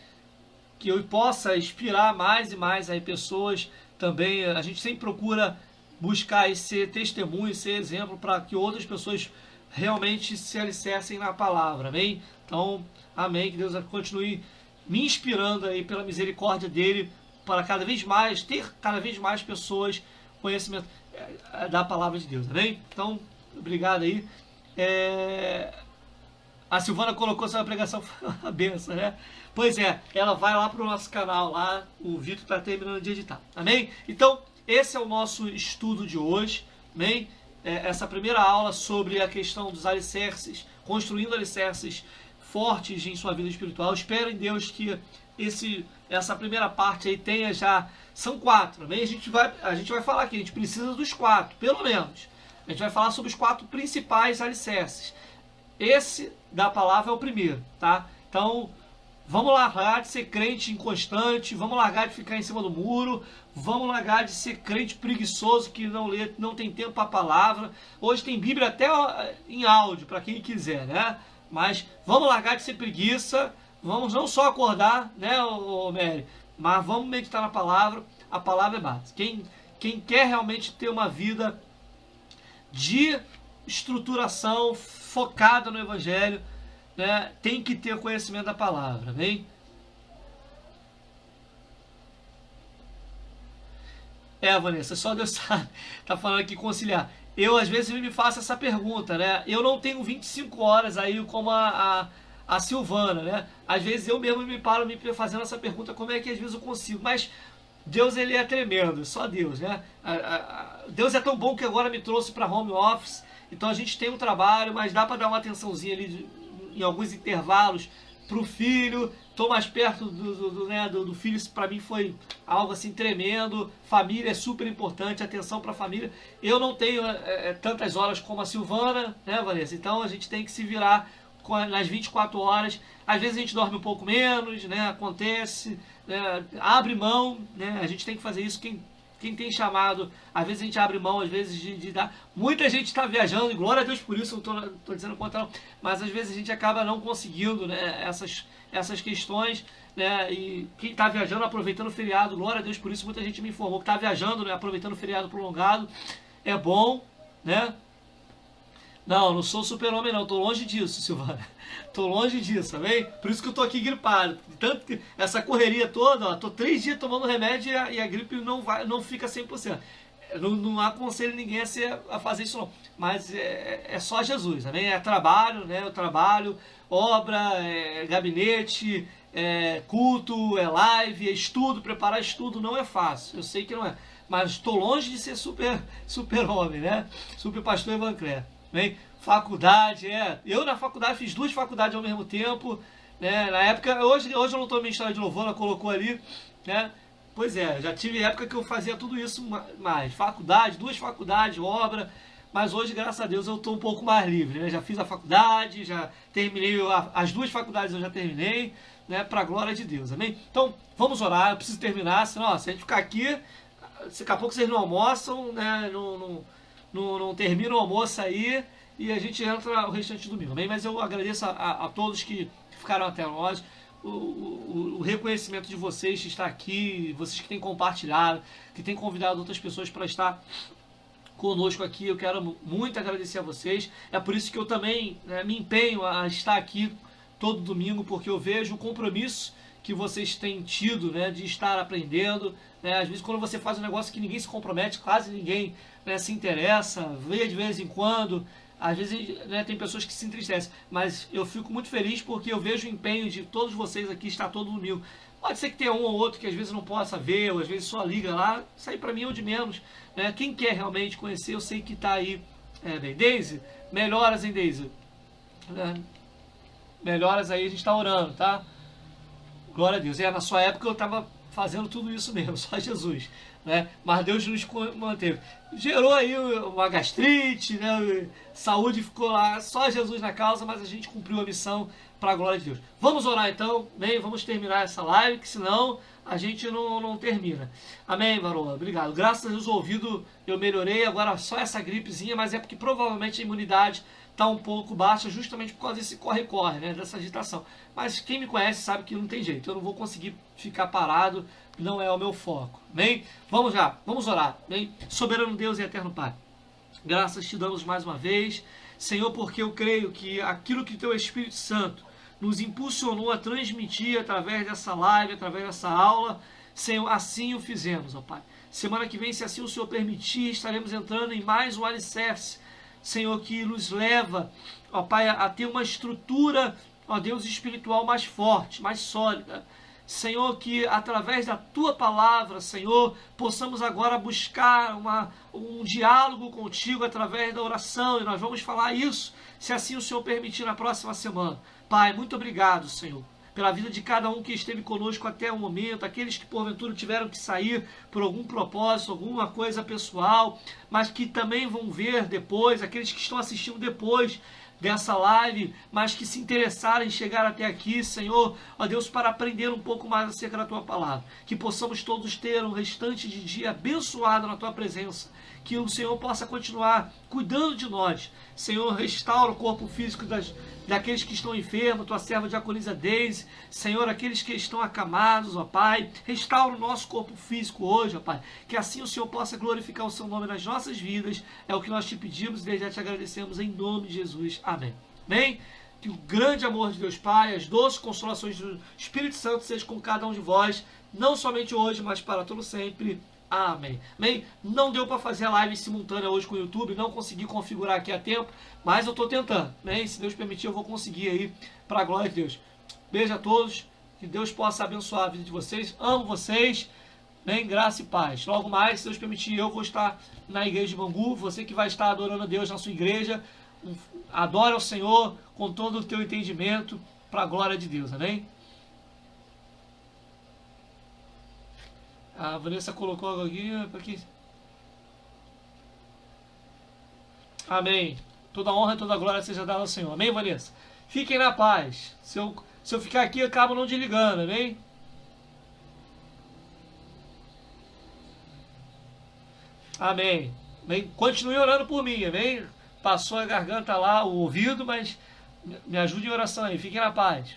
que eu possa inspirar mais e mais aí pessoas também. A gente sempre procura buscar e ser testemunho, ser exemplo para que outras pessoas realmente se alicercem na palavra, amém? Então, amém, que Deus continue me inspirando aí pela misericórdia dele, para cada vez mais, ter cada vez mais pessoas conhecimento da palavra de Deus, amém? Então, obrigado aí. A Silvana colocou essa pregação, foi uma benção, né? Pois é, ela vai lá para o nosso canal, lá o Vitor está terminando de editar, amém? Então, esse é o nosso estudo de hoje, amém? Essa primeira aula sobre a questão dos alicerces, construindo alicerces fortes em sua vida espiritual. Espero em Deus que essa primeira parte aí tenha já, são 4, amém? A gente vai falar aqui, a gente precisa dos 4, pelo menos. A gente vai falar sobre os 4 principais alicerces. Esse da palavra é o primeiro, tá? Então, vamos largar de ser crente inconstante, vamos largar de ficar em cima do muro, vamos largar de ser crente preguiçoso que não lê, não tem tempo para a palavra. Hoje tem Bíblia até em áudio, para quem quiser, né? Mas vamos largar de ser preguiça, vamos não só acordar, né, Mary, mas vamos meditar na palavra. A palavra é base. Quem quer realmente ter uma vida de estruturação focada no Evangelho, né, tem que ter conhecimento da palavra, amém? Vanessa, só Deus sabe, tá falando aqui conciliar. Eu às vezes me faço essa pergunta, né? Eu não tenho 25 horas aí como a Silvana, né? Às vezes eu mesmo me paro me fazendo essa pergunta, como é que às vezes eu consigo, mas Deus, ele é tremendo, só Deus, né? Deus é tão bom que agora me trouxe para home office, então a gente tem um trabalho, mas dá para dar uma atençãozinha ali em alguns intervalos para o filho. Estou mais perto do filho, isso para mim foi algo assim tremendo. Família é super importante, atenção para a família. Eu não tenho tantas horas como a Silvana, né, Vanessa? Então a gente tem que se virar nas 24 horas. Às vezes a gente dorme um pouco menos, né? Acontece, né? Abre mão, né? A gente tem que fazer isso. Quem tem chamado, às vezes a gente abre mão, às vezes de dar. Muita gente está viajando, e glória a Deus por isso, não estou dizendo contra, não, mas às vezes a gente acaba não conseguindo, né, essas questões, né, e quem está viajando, aproveitando o feriado, glória a Deus por isso. Muita gente me informou que está viajando, né, aproveitando o feriado prolongado, é bom, né? Não sou super-homem não, tô longe disso, Silvana. Tô longe disso, amém? Por isso que eu tô aqui gripado. Tanto que essa correria toda, ó, tô 3 dias tomando remédio e a gripe não fica 100%. Não aconselho ninguém a fazer isso não. Mas é só Jesus, amém? É trabalho, né? O trabalho, obra, gabinete, culto, live, estudo. Preparar estudo não é fácil, eu sei que não é. Mas estou longe de ser super-homem, né? Super pastor Evancler. Bem, faculdade, eu na faculdade fiz 2 faculdades ao mesmo tempo, né? Na época, hoje eu não estou em história de louvor, ela colocou ali, né? Pois é, já tive época que eu fazia tudo isso mais. Faculdade, 2 faculdades, obra. Mas hoje, graças a Deus, eu estou um pouco mais livre, né? Já fiz a faculdade, já terminei, as 2 faculdades eu já terminei, né? Para a glória de Deus, amém? Então, vamos orar, eu preciso terminar, senão, ó, se a gente ficar aqui, daqui a pouco vocês não almoçam, né? Não termina o almoço aí e a gente entra o restante do domingo, amém? Mas eu agradeço a todos que ficaram até nós. O reconhecimento de vocês que está aqui, vocês que têm compartilhado, que têm convidado outras pessoas para estar conosco aqui, eu quero muito agradecer a vocês. É por isso que eu também, né, me empenho a estar aqui todo domingo, porque eu vejo o compromisso que vocês têm tido, né, de estar aprendendo, né? Às vezes quando você faz um negócio que ninguém se compromete, quase ninguém, né, se interessa, vê de vez em quando. Às vezes, né, tem pessoas que se entristecem, mas eu fico muito feliz porque eu vejo o empenho de todos vocês aqui estar todo domingo. Pode ser que tenha um ou outro que às vezes não possa ver, ou às vezes só liga lá, isso aí para mim é o de menos, né? Quem quer realmente conhecer, eu sei que está aí, bem. Daisy, melhoras, hein, Daisy? Melhoras aí, a gente está orando, tá? Glória a Deus. Na sua época eu estava fazendo tudo isso mesmo, só Jesus, né? Mas Deus nos manteve. Gerou aí uma gastrite, né? Saúde ficou lá, só Jesus na causa, mas a gente cumpriu a missão para a glória de Deus. Vamos orar então, amém? Vamos terminar essa live, que senão a gente não termina. Amém, Varoa? Obrigado. Graças a Deus, o ouvido eu melhorei, agora só essa gripezinha, mas é porque provavelmente a imunidade está um pouco baixa, justamente por causa desse corre-corre, né? Dessa agitação. Mas quem me conhece sabe que não tem jeito, eu não vou conseguir ficar parado, não é o meu foco. Amém? Vamos já, vamos orar. Amém? Soberano Deus e eterno Pai, graças te damos mais uma vez, Senhor, porque eu creio que aquilo que teu Espírito Santo nos impulsionou a transmitir através dessa live, através dessa aula, Senhor, assim o fizemos, ó Pai. Semana que vem, se assim o Senhor permitir, estaremos entrando em mais um alicerce, Senhor, que nos leva, ó Pai, a ter uma estrutura, ó Deus, espiritual mais forte, mais sólida. Senhor, que através da Tua Palavra, Senhor, possamos agora buscar um diálogo contigo através da oração, e nós vamos falar isso, se assim o Senhor permitir, na próxima semana. Pai, muito obrigado, Senhor, pela vida de cada um que esteve conosco até o momento, aqueles que porventura tiveram que sair por algum propósito, alguma coisa pessoal, mas que também vão ver depois, aqueles que estão assistindo depois dessa live, mas que se interessaram em chegar até aqui, Senhor, ó Deus, para aprender um pouco mais acerca da Tua Palavra, que possamos todos ter um restante de dia abençoado na Tua presença, que o Senhor possa continuar cuidando de nós, Senhor, restaura o corpo físico daqueles que estão enfermos, Tua serva Diaconisa Daisy, Senhor, aqueles que estão acamados, ó Pai, restaura o nosso corpo físico hoje, ó Pai, que assim o Senhor possa glorificar o Seu nome nas nossas vidas, é o que nós te pedimos e desde já te agradecemos em nome de Jesus, amém. Amém? Que o grande amor de Deus Pai, as doces consolações do Espírito Santo sejam com cada um de vós, não somente hoje, mas para todo sempre. Amém. Amém? Não deu para fazer a live simultânea hoje com o YouTube, não consegui configurar aqui a tempo, mas eu estou tentando. Amém? Se Deus permitir, eu vou conseguir aí, para a glória de Deus. Beijo a todos, que Deus possa abençoar a vida de vocês. Amo vocês. Amém? Graça e paz. Logo mais, se Deus permitir, eu vou estar na igreja de Bangu. Você que vai estar adorando a Deus na sua igreja, adora ao Senhor com todo o teu entendimento, para a glória de Deus. Amém? A Vanessa colocou aqui. Amém. Toda honra e toda glória seja dada ao Senhor. Amém, Vanessa? Fiquem na paz. Se eu ficar aqui, eu acabo não desligando. Amém? Amém. Amém? Continue orando por mim. Amém? Passou a garganta lá, o ouvido, mas me ajude em oração aí. Fiquem na paz.